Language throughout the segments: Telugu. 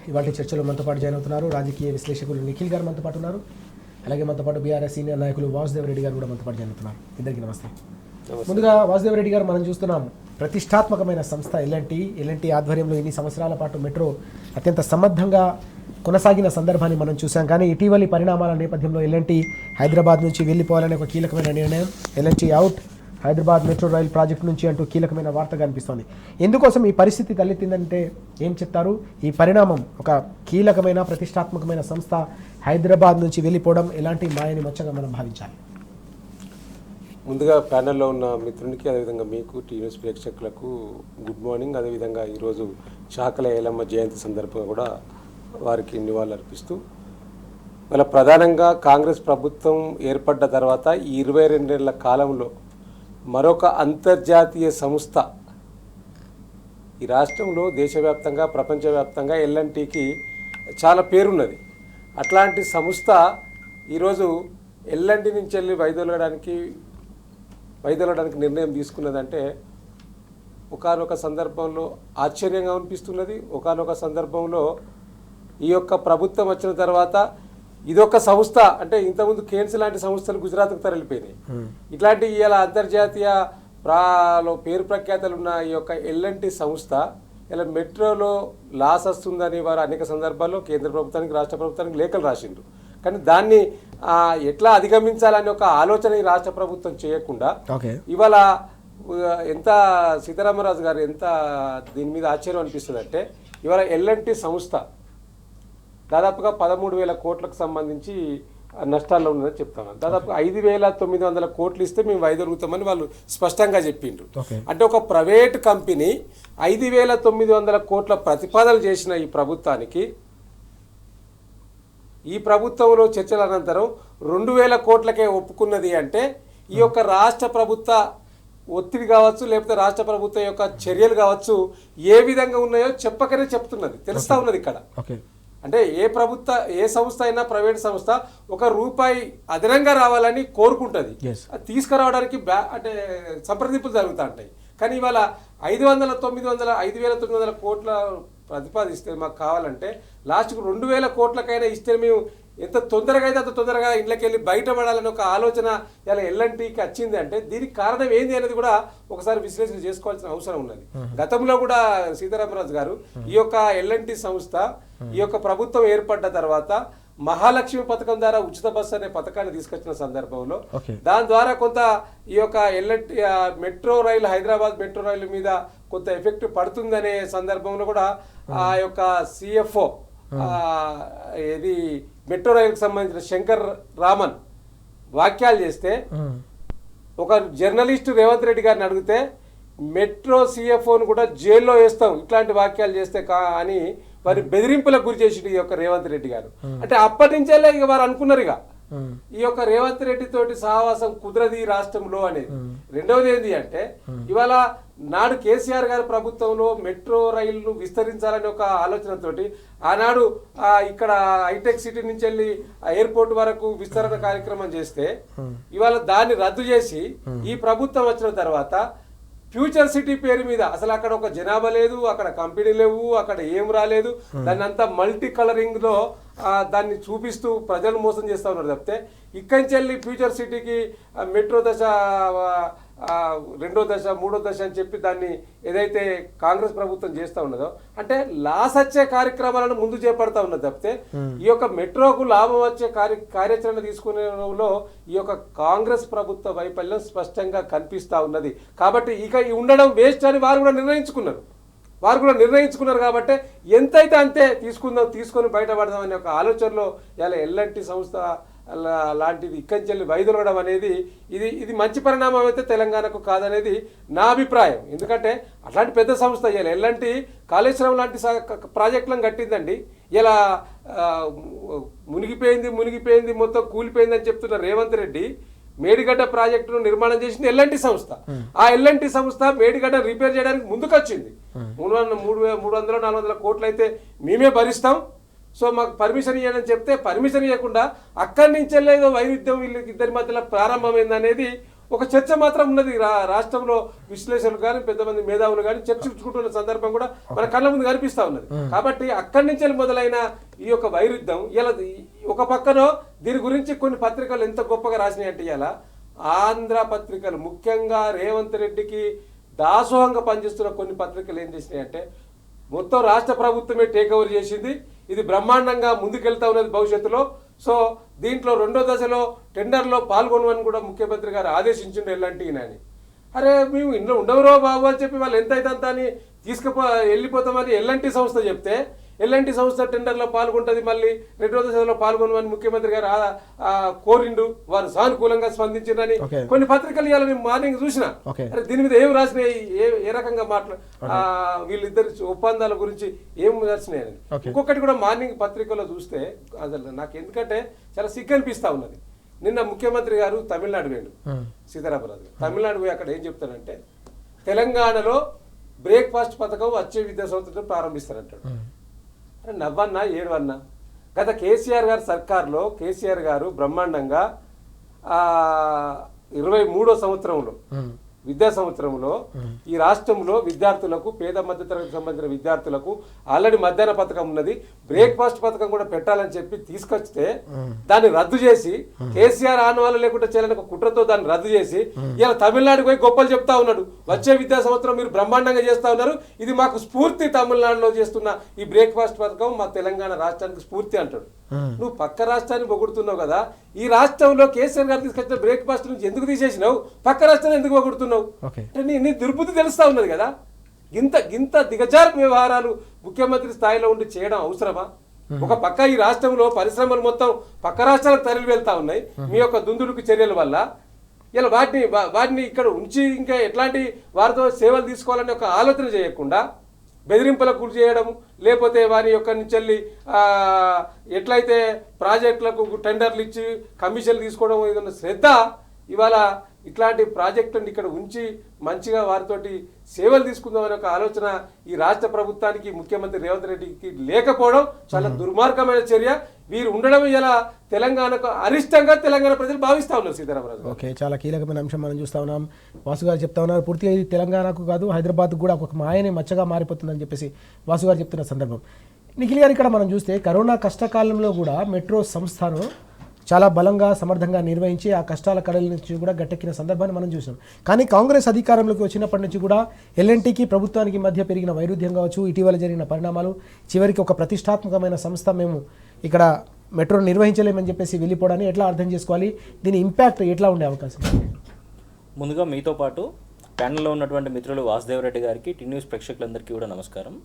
ఇవాళ చర్చలో మనతో పాటు జాయిన్ అవుతున్నారు రాజకీయ విశ్లేషకులు నిఖిల్ గారు మనతో పాటు ఉన్నారు. అలాగే మనతో పాటు బీఆర్ఎస్ సీనియర్ నాయకులు వాసుదేవ్ రెడ్డి గారు కూడా మనతో పాటు జాయిన్ అవుతున్నారు. ఇద్దరికి నమస్తే. ముందుగా వాసుదేవ్ రెడ్డి గారు, మనం చూస్తున్నాం ప్రతిష్టాత్మకమైన సంస్థ ఎల్ఎన్టీ ఆధ్వర్యంలో ఇన్ని సంవత్సరాల పాటు మెట్రో అత్యంత సమర్థంగా కొనసాగిన సందర్భాన్ని మనం చూసాం. కానీ ఇటీవలి పరిణామాల నేపథ్యంలో ఎల్ఎన్టీ హైదరాబాద్ నుంచి వెళ్ళిపోవాలనే ఒక కీలకమైన నిర్ణయం, L&T out, Hyderabad metro rail project నుంచి అంటూ కీలకమైన వార్త కనిపిస్తోంది. ఎందుకోసం ఈ పరిస్థితి తలెత్తిందంటే ఏం చెప్తారు? ఈ పరిణామం, ఒక కీలకమైన ప్రతిష్టాత్మకమైన సంస్థ హైదరాబాద్ నుంచి వెళ్ళిపోవడం ఎలాంటి మాయని మచ్చగా మనం భావించాలి? ముందుగా ప్యానెల్లో ఉన్న మిత్రునికి, అదేవిధంగా మీకు, టీ న్యూస్ ప్రేక్షకులకు గుడ్ మార్నింగ్. అదేవిధంగా ఈరోజు చాకల ఏలమ్మ జయంతి సందర్భంగా కూడా వారికి నివాళులు అర్పిస్తూ, వాళ్ళ ప్రధానంగా కాంగ్రెస్ ప్రభుత్వం ఏర్పడ్డ తర్వాత ఈ 22 ఏళ్ల కాలంలో మరొక అంతర్జాతీయ సంస్థ ఈ రాష్ట్రంలో దేశవ్యాప్తంగా ప్రపంచవ్యాప్తంగా ఎల్ఎన్టీకి చాలా పేరున్నది. అట్లాంటి సంస్థ ఈరోజు ఎల్ఎన్టీ నుంచి వెళ్ళి వైదొలగడానికి నిర్ణయం తీసుకున్నదంటే ఒకానొక సందర్భంలో ఆశ్చర్యంగా అనిపిస్తున్నది. ఒకానొక సందర్భంలో ఈ యొక్క ప్రభుత్వం వచ్చిన తర్వాత ఇదొక సంస్థ అంటే, ఇంతకుముందు కేన్స్ లాంటి సంస్థలు గుజరాత్కు తరలిపోయినాయి. ఇట్లాంటి ఇలా అంతర్జాతీయ పేరు ప్రఖ్యాతలు ఉన్న ఈ యొక్క ఎల్ఎన్టీ సంస్థ ఇలా మెట్రోలో లాస్ వస్తుందని వారు అనేక సందర్భాల్లో కేంద్ర ప్రభుత్వానికి, రాష్ట్ర ప్రభుత్వానికి లేఖలు రాసిండ్రు. కానీ దాన్ని ఎట్లా అధిగమించాలని ఒక ఆలోచన ఈ రాష్ట్ర ప్రభుత్వం చేయకుండా ఇవాళ ఎంత సీతారామరాజు గారు ఎంత దీని మీద ఆశ్చర్యం అనిపిస్తుంది అంటే, ఇవాళ ఎల్ఎన్టీ సంస్థ దాదాపుగా 13,000 కోట్లకు సంబంధించి నష్టాల్లో ఉన్నదని చెప్తాను. దాదాపు 5,900 కోట్లు ఇస్తే మేము వైదొలుగుతామని వాళ్ళు స్పష్టంగా చెప్పిండ్రు. అంటే ఒక ప్రైవేట్ కంపెనీ 5,900 కోట్ల ప్రతిపాదన చేసిన ఈ ప్రభుత్వానికి, ఈ ప్రభుత్వంలో చర్చల అనంతరం 2,000 కోట్లకే ఒప్పుకున్నది అంటే, ఈ యొక్క రాష్ట్ర ప్రభుత్వ ఒత్తిడి కావచ్చు, లేకపోతే రాష్ట్ర ప్రభుత్వం యొక్క చర్యలు కావచ్చు ఏ విధంగా ఉన్నాయో చెప్పకనే చెప్తున్నది, తెలుస్తా ఉన్నది ఇక్కడ. అంటే ఏ సంస్థ అయినా, ప్రైవేట్ సంస్థ ₹1 అదనంగా రావాలని కోరుకుంటుంది. తీసుకురావడానికి అంటే సంప్రదింపులు జరుగుతూ ఉంటాయి. కానీ ఇవాళ 5,900 కోట్ల ప్రతిపాదిస్తే మాకు కావాలంటే లాస్ట్కు 2,000 కోట్లకైనా ఇస్తే మేము ఎంత తొందరగా అయితే అంత తొందరగా ఇళ్ళకి వెళ్ళి బయటపడాలని ఒక ఆలోచన ఇలా ఎల్ఎన్టీకి వచ్చింది అంటే, దీనికి కారణం ఏంది అనేది కూడా ఒకసారి విశ్లేషణ చేసుకోవాల్సిన అవసరం ఉన్నది. గతంలో కూడా సీతారామరాజు గారు ఈ యొక్క ఎల్ఎన్టీ సంస్థ ఈ యొక్క ప్రభుత్వం ఏర్పడ్డ తర్వాత మహాలక్ష్మి పథకం ద్వారా ఉచిత బస్సు అనే పథకాన్ని తీసుకొచ్చిన సందర్భంలో దాని ద్వారా కొంత ఈ యొక్క ఎల్ఎన్టీ మెట్రో రైలు, హైదరాబాద్ మెట్రో రైలు మీద కొంత ఎఫెక్ట్ పడుతుందనే సందర్భంలో కూడా ఆ యొక్క సిఎఫ్ఓ ఇది మెట్రో రైలుకు సంబంధించిన శంకర్ రామన్ వాక్యాలు చేస్తే, ఒక జర్నలిస్ట్ రేవంత్ రెడ్డి గారిని అడిగితే మెట్రో సిఎఫ్ఓను కూడా జైల్లో వేస్తాం ఇట్లాంటి వాక్యాలు చేస్తే అని వారి బెదిరింపులకు గురి చేసి ఈ యొక్క రేవంత్ రెడ్డి గారు. అంటే అప్పటి నుంచే ఇక వారు అనుకున్నారు ఇక ఈ యొక్క రేవంత్ రెడ్డి తోటి సహవాసం కుదరది రాష్ట్రంలో అనేది. రెండవది ఏంటి అంటే, ఇవాళ నాడు కేసీఆర్ గారి ప్రభుత్వంలో మెట్రో రైళ్లు విస్తరించాలని ఒక ఆలోచనతోటి ఆనాడు ఇక్కడ హైటెక్ సిటీ నుంచి వెళ్ళి ఎయిర్పోర్ట్ వరకు విస్తరణ కార్యక్రమం చేస్తే, ఇవాళ దాన్ని రద్దు చేసి ఈ ప్రభుత్వం వచ్చిన తర్వాత ఫ్యూచర్ సిటీ పేరు మీద అసలు అక్కడ ఒక జనాభా లేదు, అక్కడ కంపెనీ లేవు, అక్కడ ఏం రాలేదు. దాన్ని అంతా మల్టీ కలరింగ్ లో దాన్ని చూపిస్తూ ప్రజలు మోసం చేస్తూ ఉన్నారు తప్పితే, ఇక్కడి నుంచి వెళ్ళి ఫ్యూచర్ సిటీకి మెట్రో దశ, 2వ దశ, 3వ దశ అని చెప్పి దాన్ని ఏదైతే కాంగ్రెస్ ప్రభుత్వం చేస్తూ ఉన్నదో అంటే లాస్ వచ్చే కార్యక్రమాలను ముందు చేపడతా ఉన్నది తప్పితే, ఈ యొక్క మెట్రోకు లాభం వచ్చే కార్యాచరణ తీసుకునేలో ఈ యొక్క కాంగ్రెస్ ప్రభుత్వ వైఫల్యం స్పష్టంగా కనిపిస్తూ ఉన్నది. కాబట్టి ఇక ఉండడం వేస్ట్ అని వారు కూడా నిర్ణయించుకున్నారు. కాబట్టి ఎంతైతే అంతే తీసుకొని బయటపడదాం అనే ఒక ఆలోచనలో ఇలా ఎల్ఎన్టీ సంస్థ లాంటిది ఇక్కడి నుంచి వైదొలగడం అనేది ఇది మంచి పరిణామం అయితే తెలంగాణకు కాదనేది నా అభిప్రాయం. ఎందుకంటే అట్లాంటి పెద్ద సంస్థ ఇలా ఎల్ఎన్టీ కాళేశ్వరం లాంటి ప్రాజెక్టులను కట్టిందండి. ఇలా మునిగిపోయింది మొత్తం కూలిపోయిందని చెప్తున్న రేవంత్ రెడ్డి మేడిగడ్డ ప్రాజెక్టును నిర్మాణం చేసింది ఎల్ఎన్టీ సంస్థ. ఆ ఎల్ఎన్టీ సంస్థ మేడిగడ్డ రిపేర్ చేయడానికి ముందుకొచ్చింది. 300-400 కోట్లు అయితే మేమే భరిస్తాం, సో మాకు పర్మిషన్ ఇవ్వని చెప్తే పర్మిషన్ ఇవ్వకుండా అక్కడి నుంచి ఏదో వైరుధ్యం వీళ్ళకి ఇద్దరి మధ్యలో ప్రారంభమైంది అనేది ఒక చర్చ మాత్రం ఉన్నది రాష్ట్రంలో విశ్లేషకులు కానీ పెద్దమంది మేధావులు కానీ చర్చించుకుంటున్న సందర్భం కూడా మన కళ్ళ ముందు కనిపిస్తా ఉన్నది. కాబట్టి అక్కడి నుంచి మొదలైన ఈ యొక్క వైరుధ్యం ఇలా ఒక పక్కనో దీని గురించి కొన్ని పత్రికలు ఎంత గొప్పగా రాసినాయంటే ఇలా ఆంధ్ర పత్రికలు ముఖ్యంగా రేవంత్ రెడ్డికి దాసోహంగా పనిచేస్తున్న కొన్ని పత్రికలు ఏం చేసినాయంటే మొత్తం రాష్ట్ర ప్రభుత్వమే టేక్ ఓవర్ చేసింది, ఇది బ్రహ్మాండంగా ముందుకెళ్తా ఉన్నది భవిష్యత్తులో. సో దీంట్లో రెండో దశలో టెండర్లో పాల్గొనమని కూడా ముఖ్యమంత్రి గారు ఆదేశించిండు ఎల్ఎన్టీ అని. అరే మేము ఇంట్లో ఉండవురో బాబు అని చెప్పి వాళ్ళు ఎంత అయితే అంత అని వెళ్ళిపోతామని ఎల్ఎన్టీ సంస్థ చెప్తే ఎల్ఎన్టీ సంస్థ టెండర్లో పాల్గొంటుంది, మళ్ళీ రెండో దశలో పాల్గొనమని ముఖ్యమంత్రి గారు కోరిండు, వారు సానుకూలంగా స్పందించిందని కొన్ని పత్రికలు ఇవాళ మేము మార్నింగ్ చూసిన. అరే దీని మీద ఏం రాసినాయి, ఏ రకంగా వీళ్ళిద్దరి ఒప్పందాల గురించి ఏం రాసినాయని. ఇంకొకటి కూడా మార్నింగ్ పత్రికలో చూస్తే అసలు నాకు ఎందుకంటే చాలా సిగ్గు అనిపిస్తా ఉన్నది. నిన్న ముఖ్యమంత్రి గారు తమిళనాడు వేడు సీతారామరాజు గారు తమిళనాడు పోయి అక్కడ ఏం చెప్తారంటే తెలంగాణలో బ్రేక్ఫాస్ట్ పథకం వచ్చే విద్యా సంవత్సరం ప్రారంభిస్తారంటాడు. నవ్వన్నా ఏడవన్నా గత కేసీఆర్ గారి సర్కార్లో కేసీఆర్ గారు బ్రహ్మాండంగా 23వ సంవత్సరంలో విద్యా సంవత్సరంలో ఈ రాష్ట్రంలో విద్యార్థులకు పేద మధ్యతరగతికి సంబంధించిన విద్యార్థులకు ఆల్రెడీ మధ్యాహ్న పథకం ఉన్నది, బ్రేక్ఫాస్ట్ పథకం కూడా పెట్టాలని చెప్పి తీసుకొస్తే దాన్ని రద్దు చేసి కేసీఆర్ ఆనవాళ్ళు లేకుండా చేయాలని ఒక కుట్రతో దాన్ని రద్దు చేసి ఇలా తమిళనాడుకి పోయి గొప్పలు చెప్తా ఉన్నాడు. వచ్చే విద్యా సంవత్సరం మీరు బ్రహ్మాండంగా చేస్తా ఉన్నారు, ఇది మాకు స్ఫూర్తి, తమిళనాడులో చేస్తున్న ఈ బ్రేక్ఫాస్ట్ పథకం మా తెలంగాణ రాష్ట్రానికి స్ఫూర్తి అంటాడు. నువ్వు పక్క రాష్ట్రాన్ని పొగుడుతున్నావు కదా, ఈ రాష్ట్రంలో కేసీఆర్ గారు తీసుకొచ్చిన బ్రేక్ఫాస్ట్ నుంచి ఎందుకు తీసేసినావు, పక్క రాష్ట్రాన్ని ఎందుకు పొగుడుతున్నావు అంటే నీ దుర్బుద్ధి తెలుస్తా ఉన్నది కదా. గింత దిగజారు వ్యవహారాలు ముఖ్యమంత్రి స్థాయిలో ఉండి చేయడం అవసరమా? ఒక పక్క ఈ రాష్ట్రంలో పరిశ్రమలు మొత్తం పక్క రాష్ట్రాలకు తరలి వెళ్తా ఉన్నాయి మీ యొక్క దుందుడుకు చర్యల వల్ల. ఇలా వాటిని ఇక్కడ ఉంచి ఇంకా ఎట్లాంటి వారితో సేవలు తీసుకోవాలని ఒక ఆలోచన చేయకుండా బెదిరింపులకు గురి చేయడం, లేకపోతే వారి యొక్క నుంచి ఎట్లయితే ప్రాజెక్టులకు టెండర్లు ఇచ్చి కమిషన్లు తీసుకోవడం ఏదైనా శ్రద్ధ ఇవాళ ఇట్లాంటి ప్రాజెక్టులను ఇక్కడ ఉంచి మంచిగా వారితోటి సేవలు తీసుకుందామనే ఒక ఆలోచన ఈ రాష్ట్ర ప్రభుత్వానికి ముఖ్యమంత్రి రేవంత్ రెడ్డికి లేకపోవడం చాలా దుర్మార్గమైన చర్య. వీరు ఉండడం ఇలా తెలంగాణకు అరిష్టంగా తెలంగాణ ప్రజలు భావిస్తా ఉన్నారు. సీతారామరాజు ఓకే, చాలా కీలకమైన అంశం మనం చూస్తా ఉన్నాం. వాసు గారు చెప్తా ఉన్నారు పూర్తిగా ఇది తెలంగాణకు కాదు హైదరాబాద్కు కూడా ఒక మాయని మచ్చగా మారిపోతుందని చెప్పేసి వాసు గారు చెప్తున్న సందర్భం. నిఖిల్ గారు ఇక్కడ మనం చూస్తే కరోనా కష్టకాలంలో కూడా మెట్రో సంస్థను చాలా బలంగా సమర్థంగా నిర్వహించి ఆ కష్టాల కడల నుంచి కూడా గట్టెక్కిన సందర్భాన్ని మనం చూసాం. కానీ కాంగ్రెస్ అధికారంలోకి వచ్చినప్పటి నుంచి కూడా ఎల్ఎన్టీకి ప్రభుత్వానికి మధ్య పెరిగిన వైరుధ్యం కావచ్చు, ఇటీవల జరిగిన పరిణామాలు, చివరికి ఒక ప్రతిష్టాత్మకమైన సంస్థ మేము ఇక్కడ మెట్రో నిర్వహించలేమని చెప్పేసి వెళ్ళిపోవడాన్ని ఎట్లా అర్థం చేసుకోవాలి, దీని ఇంపాక్ట్ ఎట్లా ఉండే అవకాశం? ముందుగా మీతో పాటు ప్యానెల్లో ఉన్నటువంటి మిత్రులు వాసుదేవరెడ్డి గారికి, టీ న్యూస్ ప్రేక్షకులందరికీ కూడా నమస్కారం.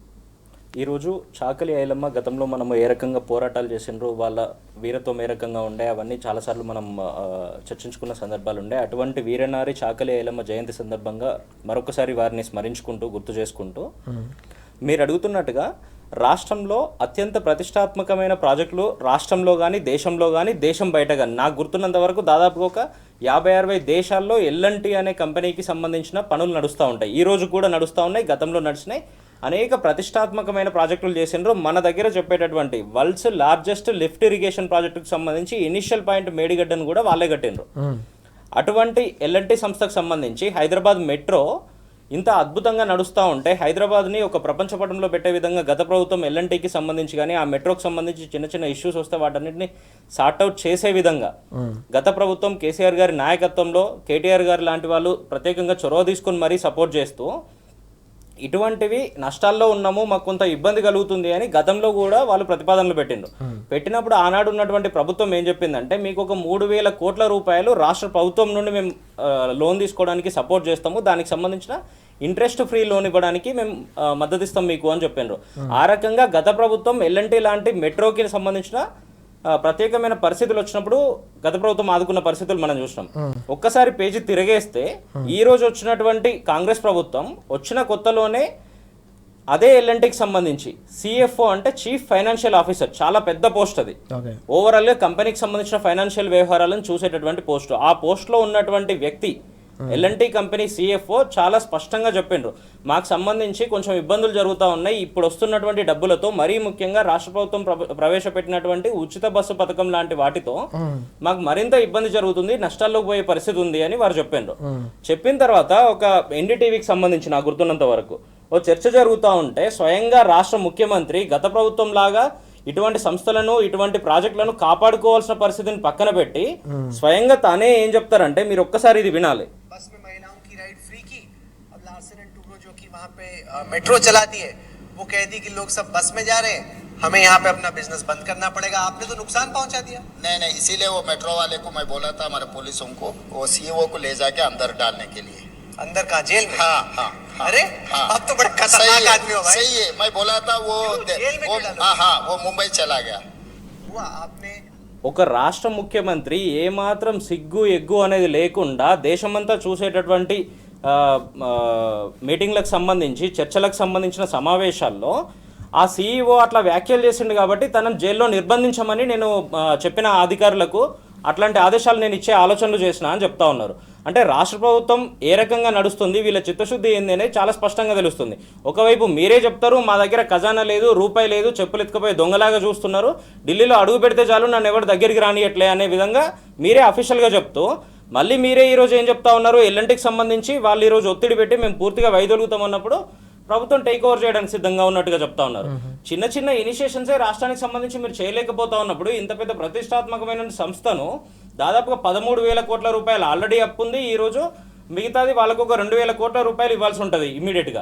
ఈరోజు చాకలి ఐలమ్మ గతంలో మనము ఏ రకంగా పోరాటాలు చేసినారో, వాళ్ళ వీరత్వం ఏ రకంగా ఉండే అవన్నీ చాలాసార్లు మనం చర్చించుకున్న సందర్భాలు ఉండే. అటువంటి వీరనారి చాకలి ఐలమ్మ జయంతి సందర్భంగా మరొకసారి వారిని స్మరించుకుంటూ గుర్తు చేసుకుంటూ మీరు అడుగుతున్నట్టుగా రాష్ట్రంలో అత్యంత ప్రతిష్టాత్మకమైన ప్రాజెక్టులు రాష్ట్రంలో కానీ దేశంలో కానీ దేశం బయట కానీ నాకు గుర్తున్నంత వరకు దాదాపుగా ఒక 50-60 దేశాల్లో ఎల్ఎన్టీ అనే కంపెనీకి సంబంధించిన పనులు నడుస్తూ ఉంటాయి. ఈ రోజు కూడా నడుస్తూ ఉన్నాయి, గతంలో నడిచినాయి. అనేక ప్రతిష్టాత్మకమైన ప్రాజెక్టులు చేసినారు. మన దగ్గర చెప్పేటటువంటి వరల్డ్స్ లార్జెస్ట్ లిఫ్ట్ ఇరిగేషన్ ప్రాజెక్టుకు సంబంధించి ఇనిషియల్ పాయింట్ మేడిగడ్డను కూడా వాళ్ళే కట్టినరు. అటువంటి ఎల్ఎన్టీ సంస్థకు సంబంధించి హైదరాబాద్ మెట్రో ఇంత అద్భుతంగా నడుస్తూ ఉంటే హైదరాబాద్ని ఒక ప్రపంచ పటంలో పెట్టే విధంగా గత ప్రభుత్వం ఎల్ఎన్టీకి సంబంధించి కానీ ఆ మెట్రోకి సంబంధించి చిన్న చిన్న ఇష్యూస్ వస్తే వాటన్నిటిని సార్ట్అవుట్ చేసే విధంగా గత ప్రభుత్వం కేసీఆర్ గారి నాయకత్వంలో కేటీఆర్ గారు లాంటి వాళ్ళు ప్రత్యేకంగా చొరవ తీసుకొని మరీ సపోర్ట్ చేస్తూ ఇటువంటివి నష్టాల్లో ఉన్నాము, మాకు కొంత ఇబ్బంది కలుగుతుంది అని గతంలో కూడా వాళ్ళు ప్రతిపాదనలు పెట్టిండ్రు. పెట్టినప్పుడు ఆనాడు ఉన్నటువంటి ప్రభుత్వం ఏం చెప్పిందంటే మీకు ఒక 3,000 కోట్ల రూపాయలు రాష్ట్ర ప్రభుత్వం నుండి మేము లోన్ తీసుకోవడానికి సపోర్ట్ చేస్తాము, దానికి సంబంధించిన ఇంట్రెస్ట్ ఫ్రీ లోన్ ఇవ్వడానికి మేము మద్దతు ఇస్తాం మీకు అని చెప్పిండ్రు. ఆ రకంగా గత ప్రభుత్వం ఎల్ఎన్టీ లాంటి మెట్రోకి సంబంధించిన ప్రత్యేకమైన పరిస్థితులు వచ్చినప్పుడు గత ప్రభుత్వం ఆదుకున్న పరిస్థితులు మనం చూసినాం. ఒక్కసారి పేజీ తిరగేస్తే ఈ రోజు వచ్చినటువంటి కాంగ్రెస్ ప్రభుత్వం వచ్చిన కొత్తలోనే అదే ఎల్ఎన్టీకి సంబంధించి సిఎఫ్ఓ అంటే చీఫ్ ఫైనాన్షియల్ ఆఫీసర్, చాలా పెద్ద పోస్ట్ అది. ఓవరాల్ గా కంపెనీకి సంబంధించిన ఫైనాన్షియల్ వ్యవహారాలను చూసేటటువంటి పోస్టు. ఆ పోస్ట్లో ఉన్నటువంటి వ్యక్తి ఎల్ఎన్టీ కంపెనీ సిఎఫ్ఓ చాలా స్పష్టంగా చెప్పిండ్రు, మాకు సంబంధించి కొంచెం ఇబ్బందులు జరుగుతూ ఉన్నాయి, ఇప్పుడు వస్తున్నటువంటి డబ్బులతో మరీ ముఖ్యంగా రాష్ట్ర ప్రభుత్వం ప్రవేశపెట్టినటువంటి ఉచిత బస్సు పథకం లాంటి వాటితో మాకు మరింత ఇబ్బంది జరుగుతుంది, నష్టాల్లోకి పోయే పరిస్థితి ఉంది అని వారు చెప్పిండ్రు. చెప్పిన తర్వాత ఒక ఎన్డీటీవీకి సంబంధించి నాకు గుర్తున్నంత వరకు ఓ చర్చ జరుగుతూ ఉంటే స్వయంగా రాష్ట్ర ముఖ్యమంత్రి గత ప్రభుత్వం లాగా ఇటువంటి సంస్థలను ఇటువంటి ప్రాజెక్టులను కాపాడుకోవాల్సిన పరిస్థితిని పక్కన పెట్టి స్వయంగా తానే ఏం చెప్తారంటే, మీరు ఒక్కసారి ఇది వినాలి. मेट्रो चलाती है, वो कहती कि लोग सब बस में जा रहे हैं, हमें यहाँ पे अपना बिजनेस बंद करना पड़ेगा, आपने तो नुकसान पहुंचा दिया। नहीं, इसीलिए वो मेट्रो वाले को मैं बोला था, हमारे पुलिसों को, वो सीईओ को ले जाके अंदर डालने के लिए। अंदर कहाँ, जेल में? हाँ। अरे आप तो बड़े खतरनाक आदमी हो भाई। सही है, मैं बोला था वो जेल में क्यों डालो? हाँ, वो मुंबई चला गया। हुआ आपने ఒక రాష్ట్ర ముఖ్యమంత్రి ఏమాత్రం సిగ్గు ఎగ్గు అనేది లేకుండా దేశమంతా చూసేటటువంటి మీటింగ్లకు సంబంధించి చర్చలకు సంబంధించిన సమావేశాల్లో ఆ సీఈఓ అట్లా వ్యాఖ్యలు చేసిండు కాబట్టి తనను జైల్లో నిర్బంధించమని నేను చెప్పిన అధికారులకు అట్లాంటి ఆదేశాలు నేను ఇచ్చే ఆలోచనలు చేసిన అని చెప్తా ఉన్నారు. అంటే రాష్ట్ర ప్రభుత్వం ఏ రకంగా నడుస్తుంది, వీళ్ళ చిత్తశుద్ధి ఏంది అనేది చాలా స్పష్టంగా తెలుస్తుంది. ఒకవైపు మీరే చెప్తారు మా దగ్గర ఖజానా లేదు, రూపాయి లేదు, చెప్పులు ఎత్తుకుపోయి దొంగలాగా చూస్తున్నారు, ఢిల్లీలో అడుగు పెడితే చాలు నన్ను ఎవరు దగ్గరికి రానియట్లే అనే విధంగా మీరే అఫీషియల్గా చెప్తూ మళ్ళీ మీరే ఈరోజు ఏం చెప్తా ఉన్నారు, ఎల్ఎన్టీకి సంబంధించి వాళ్ళు ఈరోజు ఒత్తిడి పెట్టి మేము పూర్తిగా వైదొలుగుతాం అన్నప్పుడు ప్రభుత్వం టేక్ ఓవర్ చేయడానికి సిద్ధంగా ఉన్నట్టుగా చెప్తా ఉన్నారు. చిన్న చిన్న ఇనిషియేషన్సే రాష్ట్రానికి సంబంధించి మీరు చేయలేకపోతా ఉన్నప్పుడు ఇంత పెద్ద ప్రతిష్టాత్మకమైన సంస్థను దాదాపుగా 13,000 కోట్ల రూపాయలు ఆల్రెడీ అప్పు ఉంది, ఈరోజు మిగతాది వాళ్ళకు ఒక 2,000 కోట్ల రూపాయలు ఇవ్వాల్సి ఉంటుంది ఇమీడియట్ గా.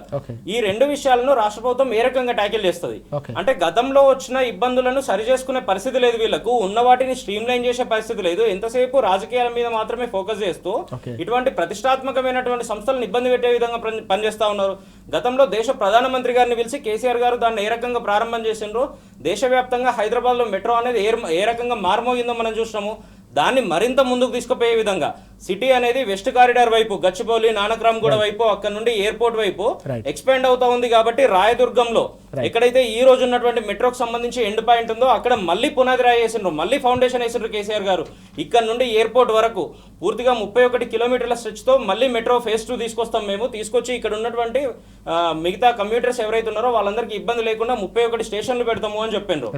ఈ రెండు విషయాలను రాష్ట్ర ప్రభుత్వం ఏ రకంగా ట్యాకిల్ చేస్తుంది అంటే గతంలో వచ్చిన ఇబ్బందులను సరి చేసుకునే పరిస్థితి లేదు, వీళ్ళకు ఉన్న వాటిని స్ట్రీమ్ లైన్ చేసే పరిస్థితి లేదు, ఎంతసేపు రాజకీయాల మీద మాత్రమే ఫోకస్ చేస్తూ ఇటువంటి ప్రతిష్టాత్మకమైనటువంటి సంస్థలను ఇబ్బంది పెట్టే విధంగా పనిచేస్తా ఉన్నారు. గతంలో దేశ ప్రధానమంత్రి గారిని పిలిచి కేసీఆర్ గారు దాన్ని ఏ రకంగా ప్రారంభం చేసిండ్రో, దేశవ్యాప్తంగా హైదరాబాద్ లో మెట్రో అనేది ఏ రకంగా మారుమోగిందో మనం చూసినాము. దాన్ని మరింత ముందుకు తీసుకుపోయే విధంగా సిటీ అనేది వెస్ట్ కారిడార్ వైపు గచ్చిబౌలి నానక్రామ్గూడ వైపు అక్కడ నుండి ఎయిర్పోర్ట్ వైపు ఎక్స్పాండ్ అవుతా ఉంది. కాబట్టి రాయదుర్గంలో ఎక్కడైతే ఈ రోజు ఉన్నటువంటి మెట్రోకి సంబంధించి ఎండ్ పాయింట్ ఉందో అక్కడ మళ్ళీ పునాది రాయి వేసిండ్రు, మళ్ళీ ఫౌండేషన్ వేసిండ్రు కేసీఆర్ గారు. ఇక్కడ నుండి ఎయిర్పోర్ట్ వరకు పూర్తిగా 31 కిలోమీటర్ల స్ట్రెచ్ తో మళ్ళీ మెట్రో ఫేజ్ 2 తీసుకొస్తాం మేము, తీసుకొచ్చి ఇక్కడ ఉన్నటువంటి మిగతా కమ్యూటర్స్ ఎవరైతే ఉన్నారో వాళ్ళందరికీ ఇబ్బంది లేకుండా 31 స్టేషన్లు పెడతాము అని చెప్పిండ్రు.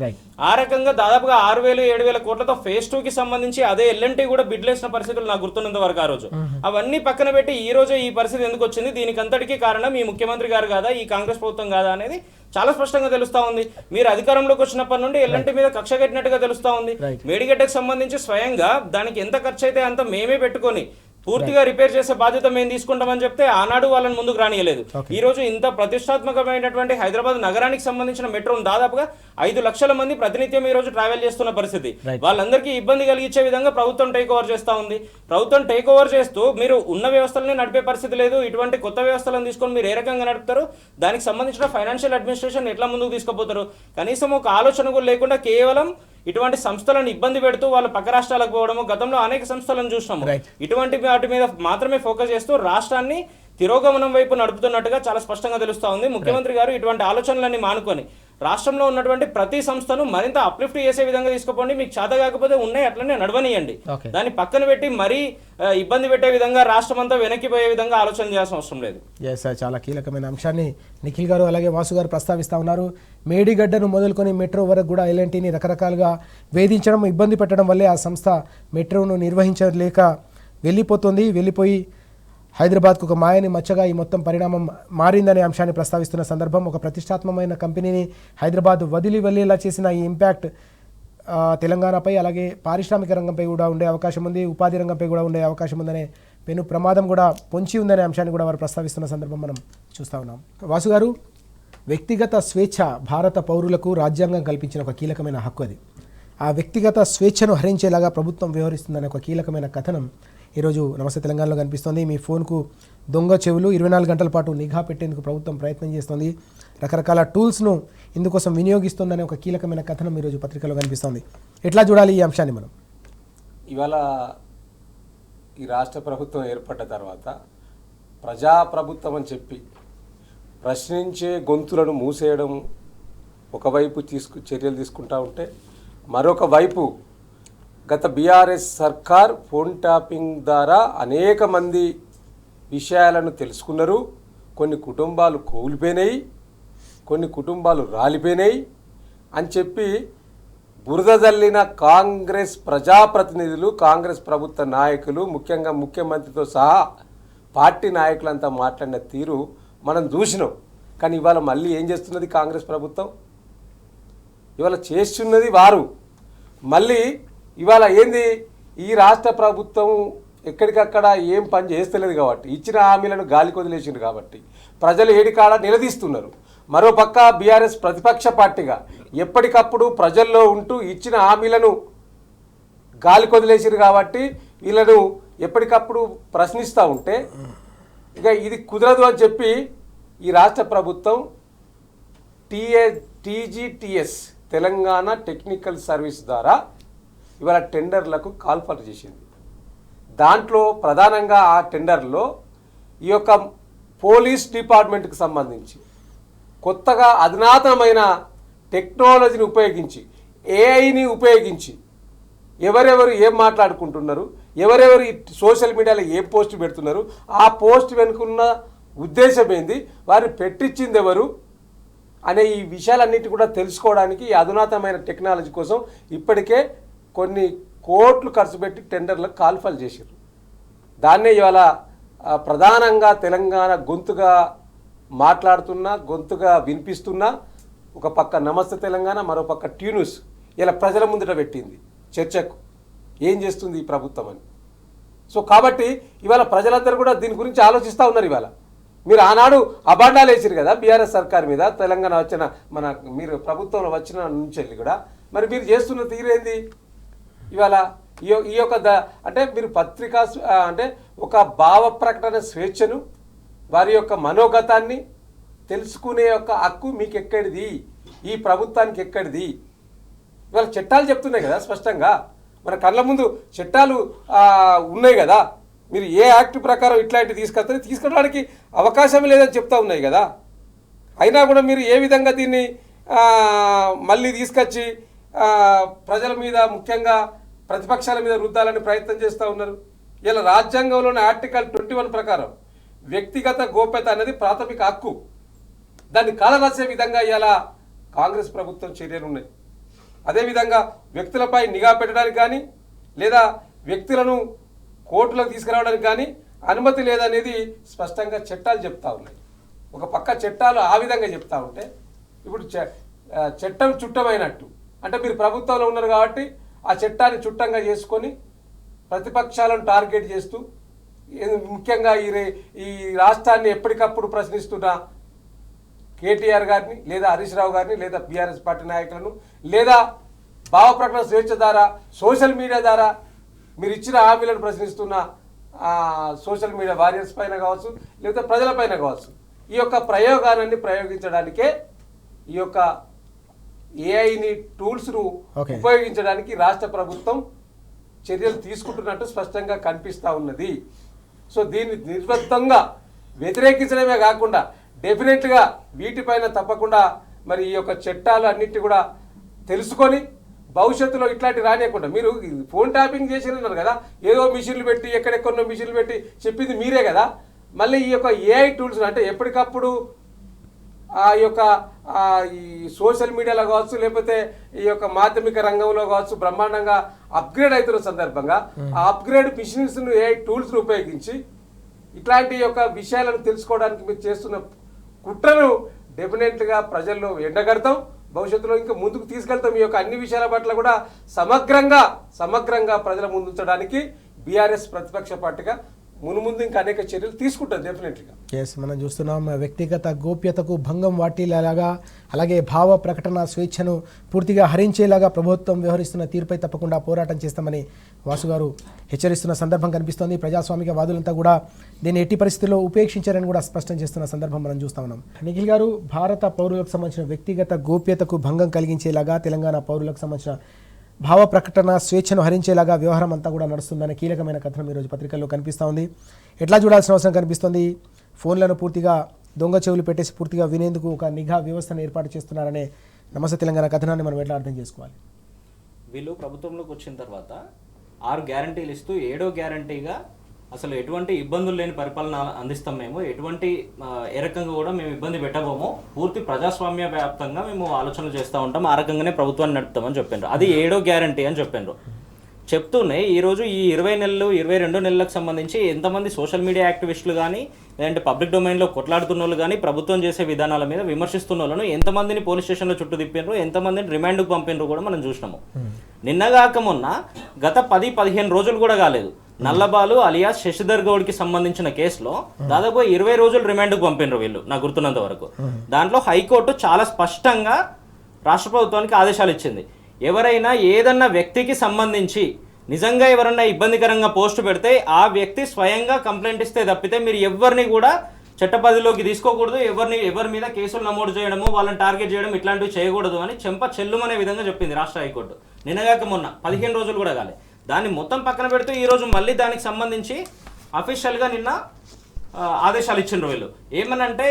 ఆ రకంగా దాదాపుగా 6,000-7,000 కోట్లతో ఫేజ్ 2 కి సంబంధించి అదే ఎల్ఎన్టీ కూడా బిడ్లేసిన పరిస్థితులు నాకు గుర్తున్నంత వరకు ఆ రోజు. అవన్నీ పక్కన పెట్టి ఈ రోజు ఈ పరిస్థితి ఎందుకు వచ్చింది, దీనికి అంతటికీ కారణం ఈ ముఖ్యమంత్రి గారు కాదా, ఈ కాంగ్రెస్ ప్రభుత్వం కాదా అనేది చాలా స్పష్టంగా తెలుస్తా ఉంది. మీరు అధికారంలోకి వచ్చినప్పటి నుండి ఎల్ఎన్టీ మీద కక్ష కట్టినట్టుగా తెలుస్తా ఉంది. మేడిగడ్డకు సంబంధించి స్వయంగా దానికి ఎంత ఖర్చు అయితే అంత మేమే పెట్టుకొని పూర్తిగా రిపేర్ చేసే బాధ్యత మేము తీసుకుంటామని చెప్తే ఆనాడు వాళ్ళని ముందుకు రానియలేదు. ఈ రోజు ఇంత ప్రతిష్టాత్మకమైనటువంటి హైదరాబాద్ నగరానికి సంబంధించిన మెట్రోను దాదాపుగా 5 లక్షల మంది ప్రతినిత్యం ఈ రోజు ట్రావెల్ చేస్తున్న పరిస్థితి, వాళ్ళందరికీ ఇబ్బంది కలిగించే విధంగా ప్రభుత్వం టేక్ ఓవర్ చేస్తా ఉంది. ప్రభుత్వం టేక్ ఓవర్ చేస్తూ మీరు ఉన్న వ్యవస్థలనే నడిపే పరిస్థితి లేదు, ఇటువంటి కొత్త వ్యవస్థలను తీసుకొని మీరు ఏ రకంగా నడుపుతారు, దానికి సంబంధించిన ఫైనాన్షియల్ అడ్మినిస్ట్రేషన్ ఎట్లా ముందుకు తీసుకుపోతారు, కనీసం ఒక ఆలోచన కూడా లేకుండా కేవలం ఇటువంటి సంస్థలను ఇబ్బంది పెడుతూ వాళ్ళు పక్క రాష్ట్రాలకు పోవడము, గతంలో అనేక సంస్థలను చూసినాము. ఇటువంటి వాటి మీద మాత్రమే ఫోకస్ చేస్తూ రాష్ట్రాన్ని తిరోగమనం వైపు నడుపుతున్నట్టుగా చాలా స్పష్టంగా తెలుస్తా ఉంది. ముఖ్యమంత్రి గారు ఇటువంటి ఆలోచనలన్నీ మానుకొని రాష్ట్రంలో ఉన్నటువంటి ప్రతి సంస్థను మరింత అప్లిఫ్ట్ చేసే విధంగా తీసుకోండి, మీకు చేత కాకపోతే ఉన్నాయి అట్లనే నడవనియండి, దాన్ని పక్కన పెట్టి మరీ ఇబ్బంది పెట్టే విధంగా రాష్ట్రం అంతా వెనక్కిపోయే విధంగా ఆలోచన చేయాల్సిన అవసరం లేదు. చాలా కీలకమైన అంశాన్ని నిఖిల్ గారు అలాగే వాసు గారు ప్రస్తావిస్తా ఉన్నారు. మేడిగడ్డను మొదలుకొని మెట్రో వరకు కూడా ఎల్ఎన్టీని రకరకాలుగా వేధించడం, ఇబ్బంది పెట్టడం వల్లే ఆ సంస్థ మెట్రోను నిర్వహించలేక వెళ్ళిపోయి హైదరాబాద్కు ఒక మాయని మచ్చగా ఈ మొత్తం పరిణామం మారిందనే అంశాన్ని ప్రస్తావిస్తున్న సందర్భం, ఒక ప్రతిష్టాత్మకమైన కంపెనీని హైదరాబాద్ వదిలి వెళ్ళేలా చేసిన ఈ ఇంపాక్ట్ తెలంగాణపై అలాగే పారిశ్రామిక రంగంపై కూడా ఉండే అవకాశం ఉంది, ఉపాధి రంగంపై కూడా ఉండే అవకాశం ఉందనే పెను ప్రమాదం కూడా పొంచి ఉందనే అంశాన్ని కూడా వారు ప్రస్తావిస్తున్న సందర్భం మనం చూస్తూ ఉన్నాం. వాసు గారు, వ్యక్తిగత స్వేచ్ఛ భారత పౌరులకు రాజ్యాంగం కల్పించిన ఒక కీలకమైన హక్కు అది. ఆ వ్యక్తిగత స్వేచ్ఛను హరించేలాగా ప్రభుత్వం వ్యవహరిస్తుందనే ఒక కీలకమైన కథనం ఈరోజు నమస్తే తెలంగాణలో కనిపిస్తోంది. మీ ఫోన్కు దొంగ చెవులు 24 గంటల పాటు నిఘా పెట్టేందుకు ప్రభుత్వం ప్రయత్నం చేస్తోంది, రకరకాల టూల్స్ను ఇందుకోసం వినియోగిస్తుందనే ఒక కీలకమైన కథనం ఈరోజు పత్రికలో కనిపిస్తోంది. ఎట్లా చూడాలి ఈ అంశాన్ని మనం? ఇవాళ ఈ రాష్ట్ర ప్రభుత్వం ఏర్పడ్డ తర్వాత ప్రజాప్రభుత్వం అని చెప్పి ప్రశ్నించే గొంతులను మూసేయడం ఒకవైపు చర్యలు తీసుకుంటా ఉంటే, మరొక వైపు గత బీఆర్ఎస్ సర్కార్ ఫోన్ ట్యాపింగ్ ద్వారా అనేక మంది విషయాలను తెలుసుకున్నారు. కొన్ని కుటుంబాలు కూలిపోయినాయి, కొన్ని కుటుంబాలు రాలిపోయినాయి అని చెప్పి బురద జల్లిన కాంగ్రెస్ ప్రజాప్రతినిధులు, కాంగ్రెస్ ప్రభుత్వ నాయకులు, ముఖ్యంగా ముఖ్యమంత్రితో సహా పార్టీ నాయకులంతా మాట్లాడిన తీరు మనం చూసినాం. కానీ ఇవాళ మళ్ళీ ఏం చేస్తున్నది కాంగ్రెస్ ప్రభుత్వం? ఇవాళ చేస్తున్నది వారు. మళ్ళీ ఇవాళ ఏంది, ఈ రాష్ట్ర ప్రభుత్వం ఎక్కడికక్కడ ఏం పని చేస్తలేదు కాబట్టి, ఇచ్చిన హామీలను గాలి కొదిలేసింది కాబట్టి ప్రజలు ఏడికాడ నిలదీస్తున్నారు. మరోపక్క బీఆర్ఎస్ ప్రతిపక్ష పార్టీగా ఎప్పటికప్పుడు ప్రజల్లో ఉంటూ ఇచ్చిన హామీలను గాలి కొదిలేసిరు కాబట్టి వీళ్ళను ఎప్పటికప్పుడు ప్రశ్నిస్తూ ఉంటే ఇక ఇది కుదరదు అని చెప్పి ఈ రాష్ట్ర ప్రభుత్వం టీజీటీఎస్ తెలంగాణ టెక్నికల్ సర్వీస్ ద్వారా ఇవాళ టెండర్లకు కాల్ఫర్ చేసింది. దాంట్లో ప్రధానంగా ఆ టెండర్లో ఈ యొక్క పోలీస్ డిపార్ట్మెంట్కి సంబంధించి కొత్తగా అధునాతనమైన టెక్నాలజీని ఉపయోగించి, ఏఐని ఉపయోగించి ఎవరెవరు ఏం మాట్లాడుకుంటున్నారు, ఎవరెవరు సోషల్ మీడియాలో ఏ పోస్ట్ పెడుతున్నారు, ఆ పోస్ట్ వెనుకున్న ఉద్దేశం ఏంది, వారిని పెట్టించింది ఎవరు అనే ఈ విషయాలన్నిటి కూడా తెలుసుకోవడానికి ఈ అధునాతనమైన టెక్నాలజీ కోసం ఇప్పటికే కొన్ని కోట్లు ఖర్చు పెట్టి టెండర్లకు కాల్ఫల్ చేశారు. దాన్నే ఇవాళ ప్రధానంగా తెలంగాణ గొంతుగా మాట్లాడుతున్నా, గొంతుగా వినిపిస్తున్నా. ఒక పక్క నమస్తే తెలంగాణ, మరో పక్క ట్యూన్యూస్ ఇలా ప్రజల ముందట పెట్టింది చర్చకు ఏం చేస్తుంది ఈ ప్రభుత్వం అని. సో కాబట్టి ఇవాళ ప్రజలందరూ కూడా దీని గురించి ఆలోచిస్తూ ఉన్నారు. ఇవాళ మీరు ఆనాడు అబాండాలు వేసారు కదా బీఆర్ఎస్ సర్కార్ మీద, తెలంగాణ వచ్చిన మీరు ప్రభుత్వంలో వచ్చిన నుంచి వెళ్ళి కూడా మరి మీరు చేస్తున్న తీరేంది ఇవాళ ఈ యొక్క అంటే మీరు పత్రికా అంటే ఒక భావ ప్రకటన స్వేచ్ఛను, వారి యొక్క మనోగతాన్ని తెలుసుకునే యొక్క హక్కు మీకు ఎక్కడిది, ఈ ప్రభుత్వానికి ఎక్కడిది? ఇవాళ చట్టాలు చెప్తున్నాయి కదా స్పష్టంగా, మన కళ్ళ ముందు చట్టాలు ఉన్నాయి కదా. మీరు ఏ యాక్ట్ ప్రకారం ఇట్లాంటివి తీసుకురావడానికి అవకాశం లేదని చెప్తా ఉన్నాయి కదా. అయినా కూడా మీరు ఏ విధంగా దీన్ని మళ్ళీ తీసుకొచ్చి ప్రజల మీద, ముఖ్యంగా ప్రతిపక్షాల మీద రుద్దాలని ప్రయత్నం చేస్తూ ఉన్నారు. ఇలా రాజ్యాంగంలోని ఆర్టికల్ 21 ప్రకారం వ్యక్తిగత గోప్యత అనేది ప్రాథమిక హక్కు. దాన్ని కాలరాసే విధంగా ఇలా కాంగ్రెస్ ప్రభుత్వం చర్యలు ఉన్నాయి. అదేవిధంగా వ్యక్తులపై నిఘా పెట్టడానికి కానీ, లేదా వ్యక్తులను కోర్టులకు తీసుకురావడానికి కానీ అనుమతి లేదనేది స్పష్టంగా చట్టాలు చెప్తా ఉన్నాయి. ఒక పక్క చట్టాలు ఆ విధంగా చెప్తా ఉంటే ఇప్పుడు చట్టం చుట్టమైనట్టు, అంటే మీరు ప్రభుత్వంలో ఉన్నారు కాబట్టి ఆ చట్టాన్ని చుట్టంగా చేసుకొని ప్రతిపక్షాలను టార్గెట్ చేస్తూ, ముఖ్యంగా ఈ రాష్ట్రాన్ని ఎప్పటికప్పుడు ప్రశ్నిస్తున్న కేటీఆర్ గారిని, లేదా హరీష్ రావు గారిని, లేదా బీఆర్ఎస్ పార్టీ నాయకులను, లేదా భావ ప్రకటన స్వేచ్ఛ ద్వారా సోషల్ మీడియా ద్వారా మీరు ఇచ్చిన హామీలను ప్రశ్నిస్తున్న సోషల్ మీడియా వారియర్స్ పైన కావచ్చు, లేదా ప్రజలపైన కావచ్చు, ఈ యొక్క ప్రయోగాన్ని ప్రయోగించడానికే ఈ యొక్క ఏఐని టూల్స్ను ఉపయోగించడానికి రాష్ట్ర ప్రభుత్వం చర్యలు తీసుకుంటున్నట్టు స్పష్టంగా కనిపిస్తూ ఉన్నది. సో దీన్ని నిర్బంధంగా వ్యతిరేకించడమే కాకుండా డెఫినెట్గా వీటిపైన తప్పకుండా మరి ఈ యొక్క చట్టాలు అన్నిటి కూడా తెలుసుకొని భవిష్యత్తులో ఇట్లాంటి రానియకుండా, మీరు ఫోన్ ట్యాపింగ్ చేసినారు కదా, ఏదో మిషన్లు పెట్టి ఎక్కడెక్కడో మిషన్లు పెట్టి చెప్పింది మీరే కదా. మళ్ళీ ఈ యొక్క ఏఐ టూల్స్ అంటే ఎప్పటికప్పుడు ఆ యొక్క ఈ సోషల్ మీడియాలో కావచ్చు, లేకపోతే ఈ యొక్క మాధ్యమిక రంగంలో కావచ్చు బ్రహ్మాండంగా అప్గ్రేడ్ అవుతున్న సందర్భంగా ఆ అప్గ్రేడ్ మిషన్స్ను ఏఐ టూల్స్ను ఉపయోగించి ఇట్లాంటి యొక్క విషయాలను తెలుసుకోవడానికి మీరు చేస్తున్న కుట్రను డెఫినెట్గా ప్రజల్లో ఎండగడతాం. భవిష్యత్తులో ఇంకా ముందుకు తీసుకెళ్తాం. ఈ యొక్క అన్ని విషయాల పట్ల కూడా సమగ్రంగా ప్రజల ముందు ఉంచడానికి బీఆర్ఎస్ ప్రతిపక్ష పార్టీగా మునుముందు ఇంకా అనేక చర్యలు తీసుకుంటారు డెఫినెట్గా. ఎస్, మనం చూస్తున్నాం వ్యక్తిగత గోప్యతకు భంగం వాటిల్లేలాగా, అలాగే భావ ప్రకటన స్వేచ్ఛను పూర్తిగా హరించేలాగా ప్రభుత్వం వ్యవహరిస్తున్న తీరుపై తప్పకుండా పోరాటం చేస్తామని వాసు గారు హెచ్చరిస్తున్న సందర్భం కనిపిస్తోంది. ప్రజాస్వామిక వాదులంతా కూడా దీన్ని ఎట్టి పరిస్థితుల్లో ఉపేక్షించారని కూడా స్పష్టం చేస్తున్న సందర్భం మనం చూస్తా ఉన్నాం. నిఖిల్ గారు, భారత పౌరులకు సంబంధించిన వ్యక్తిగత గోప్యతకు భంగం కలిగించేలాగా, తెలంగాణ పౌరులకు సంబంధించిన భావ ప్రకటన స్వేచ్ఛను హరించేలాగా వ్యవహారం అంతా కూడా నడుస్తుందనే కీలకమైన కథనం ఈరోజు పత్రికల్లో కనిపిస్తూ ఉంది. ఎట్లా చూడాల్సిన అవసరం కనిపిస్తుంది? ఫోన్లను పూర్తిగా దొంగ చెవులు పెట్టేసి పూర్తిగా వినేందుకు ఒక నిఘా వ్యవస్థను ఏర్పాటు చేస్తున్నారనే నమస్తే తెలంగాణ కథనాన్ని మనం ఎట్లా అర్థం చేసుకోవాలి? వీళ్ళు ప్రభుత్వంలోకి వచ్చిన తర్వాత 6 గ్యారంటీలు ఇస్తూ 7వ గ్యారంటీగా అసలు ఎటువంటి ఇబ్బందులు లేని పరిపాలన అందిస్తాం మేము, ఎటువంటి ఏ రకంగా కూడా మేము ఇబ్బంది పెట్టబోము, పూర్తి ప్రజాస్వామ్య వ్యాప్తంగా మేము ఆలోచనలు చేస్తూ ఉంటాం, ఆ రకంగానే ప్రభుత్వాన్ని నడుపుతామని చెప్పిండ్రు. అది 7వ గ్యారంటీ అని చెప్పిండ్రు. చెప్తూనే ఈరోజు ఈ 20 నెలలు 22 నెలలకు సంబంధించి ఎంతమంది సోషల్ మీడియా యాక్టివిస్టులు కానీ లేదంటే పబ్లిక్ డొమైన్లో కొట్లాడుతున్న వాళ్ళు కానీ ప్రభుత్వం చేసే విధానాల మీద విమర్శిస్తున్న వాళ్ళను ఎంతమందిని పోలీస్ స్టేషన్లో చుట్టూ తిప్పినరు, ఎంతమందిని రిమాండ్కు పంపినరు కూడా మనం చూసినాము. నిన్నగాక మొన్న గత 10-15 రోజులు కూడా కాలేదు, నల్లబాలు అలియాస్ శశిధర్ గౌడ్కి సంబంధించిన కేసులో దాదాపు 20 రోజులు రిమాండ్కు పంపినరు వీళ్ళు, నాకు గుర్తున్నంత వరకు. దాంట్లో హైకోర్టు చాలా స్పష్టంగా రాష్ట్ర ప్రభుత్వానికి ఆదేశాలు ఇచ్చింది. ఎవరైనా ఏదన్నా వ్యక్తికి సంబంధించి నిజంగా ఎవరన్నా ఇబ్బందికరంగా పోస్టు పెడితే ఆ వ్యక్తి స్వయంగా కంప్లైంట్ ఇస్తే తప్పితే మీరు ఎవరిని కూడా చట్టపరిధిలోకి తీసుకోకూడదు, ఎవరి మీద కేసులు నమోదు చేయడము, వాళ్ళని టార్గెట్ చేయడం ఇట్లాంటివి చేయకూడదు అని చెల్లుమనే విధంగా చెప్పింది రాష్ట్ర హైకోర్టు. నిన్నగాక మొన్న 15 రోజులు కూడా కాలే. దాన్ని మొత్తం పక్కన పెడుతూ ఈరోజు మళ్ళీ దానికి సంబంధించి అఫీషియల్గా నిన్న ఆదేశాలు ఇచ్చిండ్రు వీళ్ళు. ఏమనంటే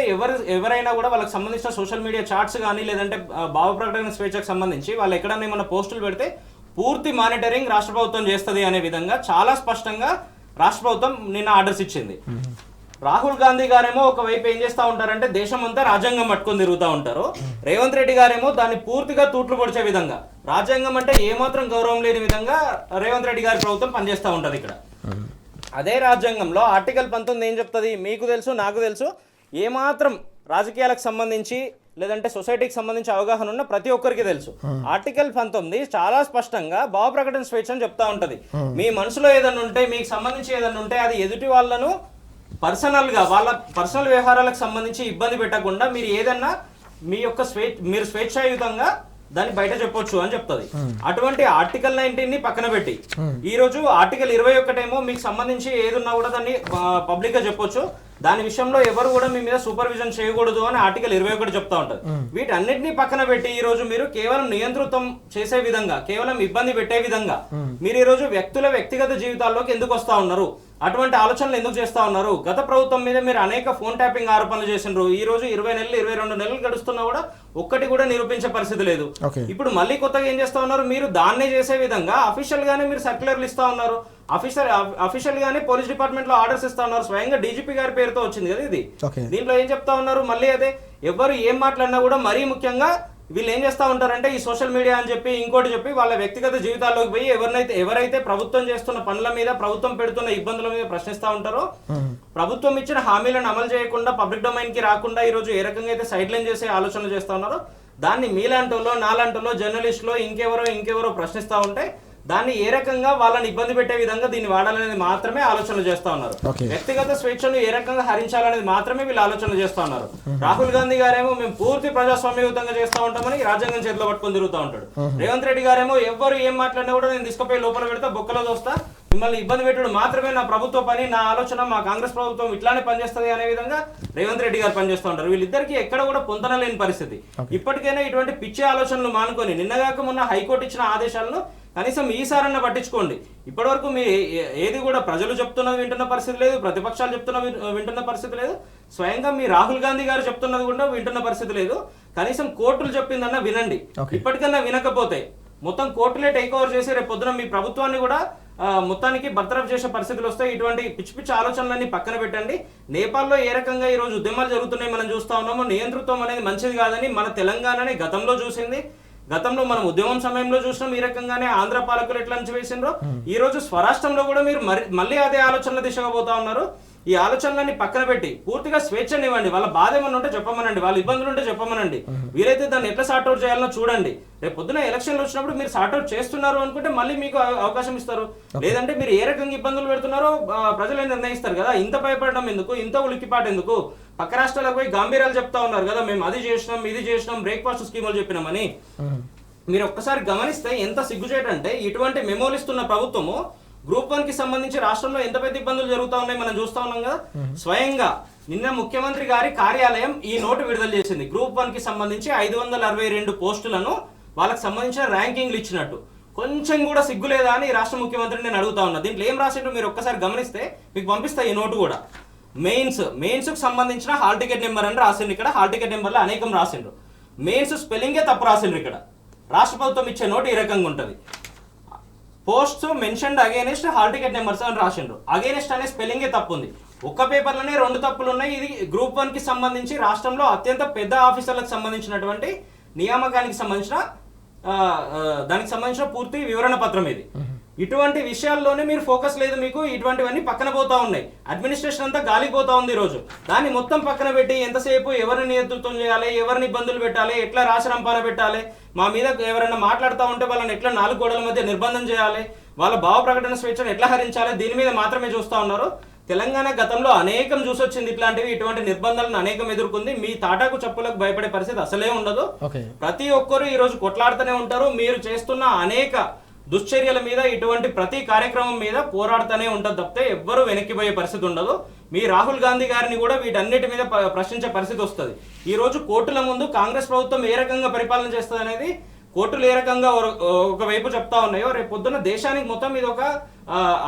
ఎవరైనా కూడా వాళ్ళకి సంబంధించిన సోషల్ మీడియా చాట్స్ కానీ లేదంటే భావ ప్రకటన స్వేచ్ఛకు సంబంధించి వాళ్ళు ఎక్కడైనా ఏమైనా పోస్టులు పెడితే పూర్తి మానిటరింగ్ రాష్ట్ర ప్రభుత్వం చేస్తుంది అనే విధంగా చాలా స్పష్టంగా రాష్ట్ర ప్రభుత్వం నిన్న ఆర్డర్స్ ఇచ్చింది. రాహుల్ గాంధీ గారేమో ఒకవైపు ఏం చేస్తూ ఉంటారంటే దేశం అంతా రాజ్యాంగం పట్టుకొని తిరుగుతూ ఉంటారు, రేవంత్ రెడ్డి గారేమో దాన్ని పూర్తిగా తూట్లు పొడిచే విధంగా, రాజ్యాంగం అంటే ఏమాత్రం గౌరవం లేని విధంగా రేవంత్ రెడ్డి గారి ప్రభుత్వం పనిచేస్తూ ఉంటుంది ఇక్కడ. అదే రాజ్యాంగంలో ఆర్టికల్ 19 ఏం చెప్తుంది మీకు తెలుసు, నాకు తెలుసు. ఏమాత్రం రాజకీయాలకు సంబంధించి లేదంటే సొసైటీకి సంబంధించి అవగాహన ఉన్న ప్రతి ఒక్కరికి తెలుసు. ఆర్టికల్ 19 చాలా స్పష్టంగా భావ ప్రకటన స్వేచ్ఛ అని చెప్తా ఉంటది. మీ మనసులో ఏదైనా ఉంటే, మీకు సంబంధించి ఏదైనా ఉంటే అది ఎదుటి వాళ్ళను పర్సనల్గా వాళ్ళ పర్సనల్ వ్యవహారాలకు సంబంధించి ఇబ్బంది పెట్టకుండా మీరు ఏదన్నా మీ యొక్క మీరు స్వేచ్ఛాయుతంగా దాన్ని బయట చెప్పొచ్చు అని చెప్తుంది. అటువంటి ఆర్టికల్ 19 ని పక్కన పెట్టి ఈ రోజు ఆర్టికల్ 21 ఏమో మీకు సంబంధించి ఏదున్నా కూడా దాన్ని పబ్లిక్ గా చెప్పొచ్చు, దాని విషయంలో ఎవరు కూడా మీ మీద సూపర్విజన్ చేయకూడదు అని ఆర్టికల్ 21 చెప్తా ఉంటది. వీటన్నిటిని పక్కన పెట్టి ఈ రోజు మీరు కేవలం నియంత్రితం చేసే విధంగా, కేవలం ఇబ్బంది పెట్టే విధంగా మీరు ఈ రోజు వ్యక్తుల వ్యక్తిగత జీవితాల్లోకి ఎందుకు వస్తా ఉన్నారు, అటువంటి ఆలోచనలు ఎందుకు చేస్తా ఉన్నారు? గత ప్రభుత్వం మీద మీరు అనేక ఫోన్ ట్యాపింగ్ ఆరోపణలు చేసినారు. ఈ రోజు 20 నెలలు 22 నెలలు గడుస్తున్నా కూడా ఒక్కటి కూడా నిరూపించే పరిస్థితి లేదు. ఇప్పుడు మళ్ళీ కొత్తగా ఏం చేస్తా ఉన్నారు, మీరు దాన్నే చేసే విధంగా అఫీషియల్ గానే మీరు సర్క్యులర్లు ఇస్తా ఉన్నారు, అఫీషియల్ గానే పోలీస్ డిపార్ట్మెంట్ లో ఆర్డర్స్ ఇస్తా ఉన్నారు. స్వయంగా డీజీపీ గారి పేరుతో వచ్చింది కదా ఇది. దీంట్లో ఏం చెప్తా ఉన్నారు, మళ్ళీ అదే ఎవరు ఏం మాట్లాడినా కూడా మరీ ముఖ్యంగా వీళ్ళు ఏం చేస్తూ ఉంటారంటే ఈ సోషల్ మీడియా అని చెప్పి ఇంకోటి చెప్పి వాళ్ళ వ్యక్తిగత జీవితాల్లోకి పోయి ఎవరైతే ప్రభుత్వం చేస్తున్న పనుల మీద, ప్రభుత్వం పెడుతున్న ఇబ్బందుల మీద ప్రశ్నిస్తూ ఉంటారో, ప్రభుత్వం ఇచ్చిన హామీలను అమలు చేయకుండా పబ్లిక్ డొమైన్ కి రాకుండా ఈ రోజు ఏ రకంగా అయితే సైడ్ లైన్ చేసే ఆలోచనలు చేస్తూ ఉన్నారో దాన్ని మీలాంటోలో నాలాంటోలో జర్నలిస్టులో ఇంకెవరో ప్రశ్నిస్తూ ఉంటే దాన్ని ఏ రకంగా వాళ్ళని ఇబ్బంది పెట్టే విధంగా దీన్ని వాడాలనేది మాత్రమే ఆలోచనలు చేస్తా ఉన్నారు. వ్యక్తిగత స్వేచ్ఛను ఏ రకంగా హరించాలనేది మాత్రమే వీళ్ళు ఆలోచనలు చేస్తా ఉన్నారు. రాహుల్ గాంధీ గారేమో మేము పూర్తి ప్రజాస్వామ్యయుతంగా చేస్తా ఉంటామని రాజ్యాంగం చేతిలో పట్టుకొని తిరుగుతూ ఉంటాడు. రేవంత్ రెడ్డి గారేమో ఎవరు ఏం మాట్లాడినా కూడా నేను తీసుకుపోయి లోపల పెడతా, బొక్కలో దోస్తా, మిమ్మల్ని ఇబ్బంది పెట్టడం మాత్రమే నా ప్రభుత్వ పని, నా ఆలోచన, మా కాంగ్రెస్ ప్రభుత్వం ఇట్లానే పనిచేస్తుంది అనే విధంగా రేవంత్ రెడ్డి గారు పనిచేస్తూ ఉంటారు. వీళ్ళిద్దరికి ఎక్కడ కూడా పొంతన లేని పరిస్థితి. ఇప్పటికైనా ఇటువంటి పిచ్చే ఆలోచనలు మానుకొని నిన్నగాక మొన్న హైకోర్టు ఇచ్చిన ఆదేశాలను కనీసం ఈసారన్నా పట్టించుకోండి. ఇప్పటి వరకు మీరు ఏది కూడా ప్రజలు చెప్తున్నది వింటున్న పరిస్థితి లేదు, ప్రతిపక్షాలు వింటున్న పరిస్థితి లేదు, స్వయంగా మీ రాహుల్ గాంధీ గారు చెప్తున్నది కూడా వింటున్న పరిస్థితి లేదు. కనీసం కోర్టులు చెప్పిందన్నా వినండి. ఇప్పటికన్నా వినకపోతే మొత్తం కోర్టులే టేక్ ఓవర్ చేసి రేపు పొద్దున మీ ప్రభుత్వాన్ని కూడా మొత్తానికి బర్తరఫ్ చేసే పరిస్థితులు వస్తాయి. ఇటువంటి పిచ్చి పిచ్చి ఆలోచనలన్నీ పక్కన పెట్టండి. నేపాల్లో ఏ రకంగా ఈ రోజు ఉద్యమాలు జరుగుతున్నాయి మనం చూస్తా ఉన్నాము. నియంతృత్వం అనేది మంచిది కాదని మన తెలంగాణనే గతంలో చూసింది. గతంలో మనం ఉద్యమం సమయంలో చూసినాం ఈ రకంగానే ఆంధ్ర పాలకులు ఎట్లా అంచవేసిండ్రో ఈ రోజు స్వరాష్ట్రంలో కూడా మీరు మళ్ళీ అదే ఆలోచనల దిశగా పోతా ఉన్నారు. ఈ ఆలోచనలన్నీ పక్కన పెట్టి పూర్తిగా స్వేచ్ఛనివ్వండి. వాళ్ళ బాధ ఏమన్నా ఉంటే చెప్పమనండి, వాళ్ళ ఇబ్బందులు ఉంటే చెప్పమనండి. వీలైతే దాన్ని ఎట్లా సార్ట్అవుట్ చేయాలనో చూడండి. రేపు పొద్దున ఎలక్షన్లు వచ్చినప్పుడు మీరు సార్ట్అవుట్ చేస్తున్నారు అనుకుంటే మళ్ళీ మీకు అవకాశం ఇస్తారు. లేదంటే మీరు ఏ రకంగా ఇబ్బందులు పెడుతున్నారో ప్రజలే నిర్ణయిస్తారు కదా. ఇంత భయపడడం ఎందుకు, ఇంత ఉలిక్కిపాటు ఎందుకు? పక్క రాష్ట్రాలకు పోయి గాంభీర్యాలు చెప్తా ఉన్నారు కదా, మేము అది చేసినాం ఇది చేసినాం, బ్రేక్ఫాస్ట్ స్కీములు చెప్పినామని. మీరు ఒక్కసారి గమనిస్తే ఎంత సిగ్గుచేటంటే ఇటువంటి మెమోలు ఇస్తున్న ప్రభుత్వము గ్రూప్ 1 కి సంబంధించి రాష్ట్రంలో ఎంత పెద్ద ఇబ్బందులు జరుగుతా ఉన్నాయి మనం చూస్తా ఉన్నాం కదా. స్వయంగా నిన్న ముఖ్యమంత్రి గారి కార్యాలయం ఈ నోటు విడుదల చేసింది. గ్రూప్ 1 కి సంబంధించి 562 పోస్టులను వాళ్ళకి సంబంధించిన ర్యాంకింగ్లు ఇచ్చినట్టు. కొంచెం కూడా సిగ్గు లేదా అని రాష్ట్ర ముఖ్యమంత్రిని నేను అడుగుతా ఉన్నా. దీంట్లో ఏం రాసిండ్రు మీరు ఒక్కసారి గమనిస్తే మీకు పంపిస్తా ఈ నోటు కూడా. మెయిన్స్ కు సంబంధించిన హాల్ టికెట్ నెంబర్ అని రాసిండ్రు. ఇక్కడ హాల్ టికెట్ నెంబర్లో అనేకం రాసిండ్రు. మెయిన్స్ స్పెల్లింగే తప్పు రాసిండ్రు. ఇక్కడ రాష్ట్ర ప్రభుత్వం ఇచ్చే నోటు ఈ రకంగా ఉంటుంది. Posts mentioned against hall ticket numbers అని రాసిండ్రు. అగేనెస్ట్ అనే స్పెల్లింగే తప్పు ఉంది. ఒక్క పేపర్లోనే 2 తప్పులు ఉన్నాయి. ఇది గ్రూప్ 1 కి సంబంధించి రాష్ట్రంలో అత్యంత పెద్ద ఆఫీసర్లకు సంబంధించినటువంటి నియామకానికి సంబంధించిన దానికి సంబంధించిన పూర్తి వివరణ పత్రం ఇది. ఇటువంటి విషయాల్లోనే మీరు ఫోకస్ లేదు, మీకు ఇటువంటివన్నీ పక్కన పోతా ఉన్నాయి. అడ్మినిస్ట్రేషన్ అంతా గాలిపోతా ఉంది ఈరోజు. దాన్ని మొత్తం పక్కన పెట్టి ఎంతసేపు ఎవరిని నేతృత్వం చేయాలి, ఎవరిని ఇబ్బందులు పెట్టాలి, ఎట్లా రాశరంపాన పెట్టాలి, మా మీద ఎవరైనా మాట్లాడుతూ ఉంటే వాళ్ళని ఎట్లా 4 గోడల మధ్య నిర్బంధం చేయాలి, వాళ్ళ భావ ప్రకటన స్వేచ్ఛను ఎట్లా హరించాలి, దీని మీద మాత్రమే చూస్తూ ఉన్నారు. తెలంగాణ గతంలో అనేకం చూసొచ్చింది ఇట్లాంటివి. ఇటువంటి నిర్బంధాలను అనేకం ఎదుర్కొంది. మీ తాటాకు చెప్పులకు భయపడే పరిస్థితి అసలే ఉండదు. ప్రతి ఒక్కరు ఈ రోజు కొట్లాడుతూనే ఉంటారు. మీరు చేస్తున్న అనేక దుశ్చర్యల మీద, ఇటువంటి ప్రతి కార్యక్రమం మీద పోరాడుతూనే ఉంటుంది తప్పితే ఎవ్వరూ వెనక్కిపోయే పరిస్థితి ఉండదు. మీ రాహుల్ గాంధీ గారిని కూడా వీటన్నిటి మీద ప్రశ్నించే పరిస్థితి వస్తుంది. ఈ రోజు కోర్టుల ముందు కాంగ్రెస్ ప్రభుత్వం ఏ రకంగా పరిపాలన చేస్తుంది అనేది కోర్టులు ఏ రకంగా ఒకవైపు చెప్తా ఉన్నాయో, రేపు పొద్దున్న దేశానికి మొత్తం ఇది ఒక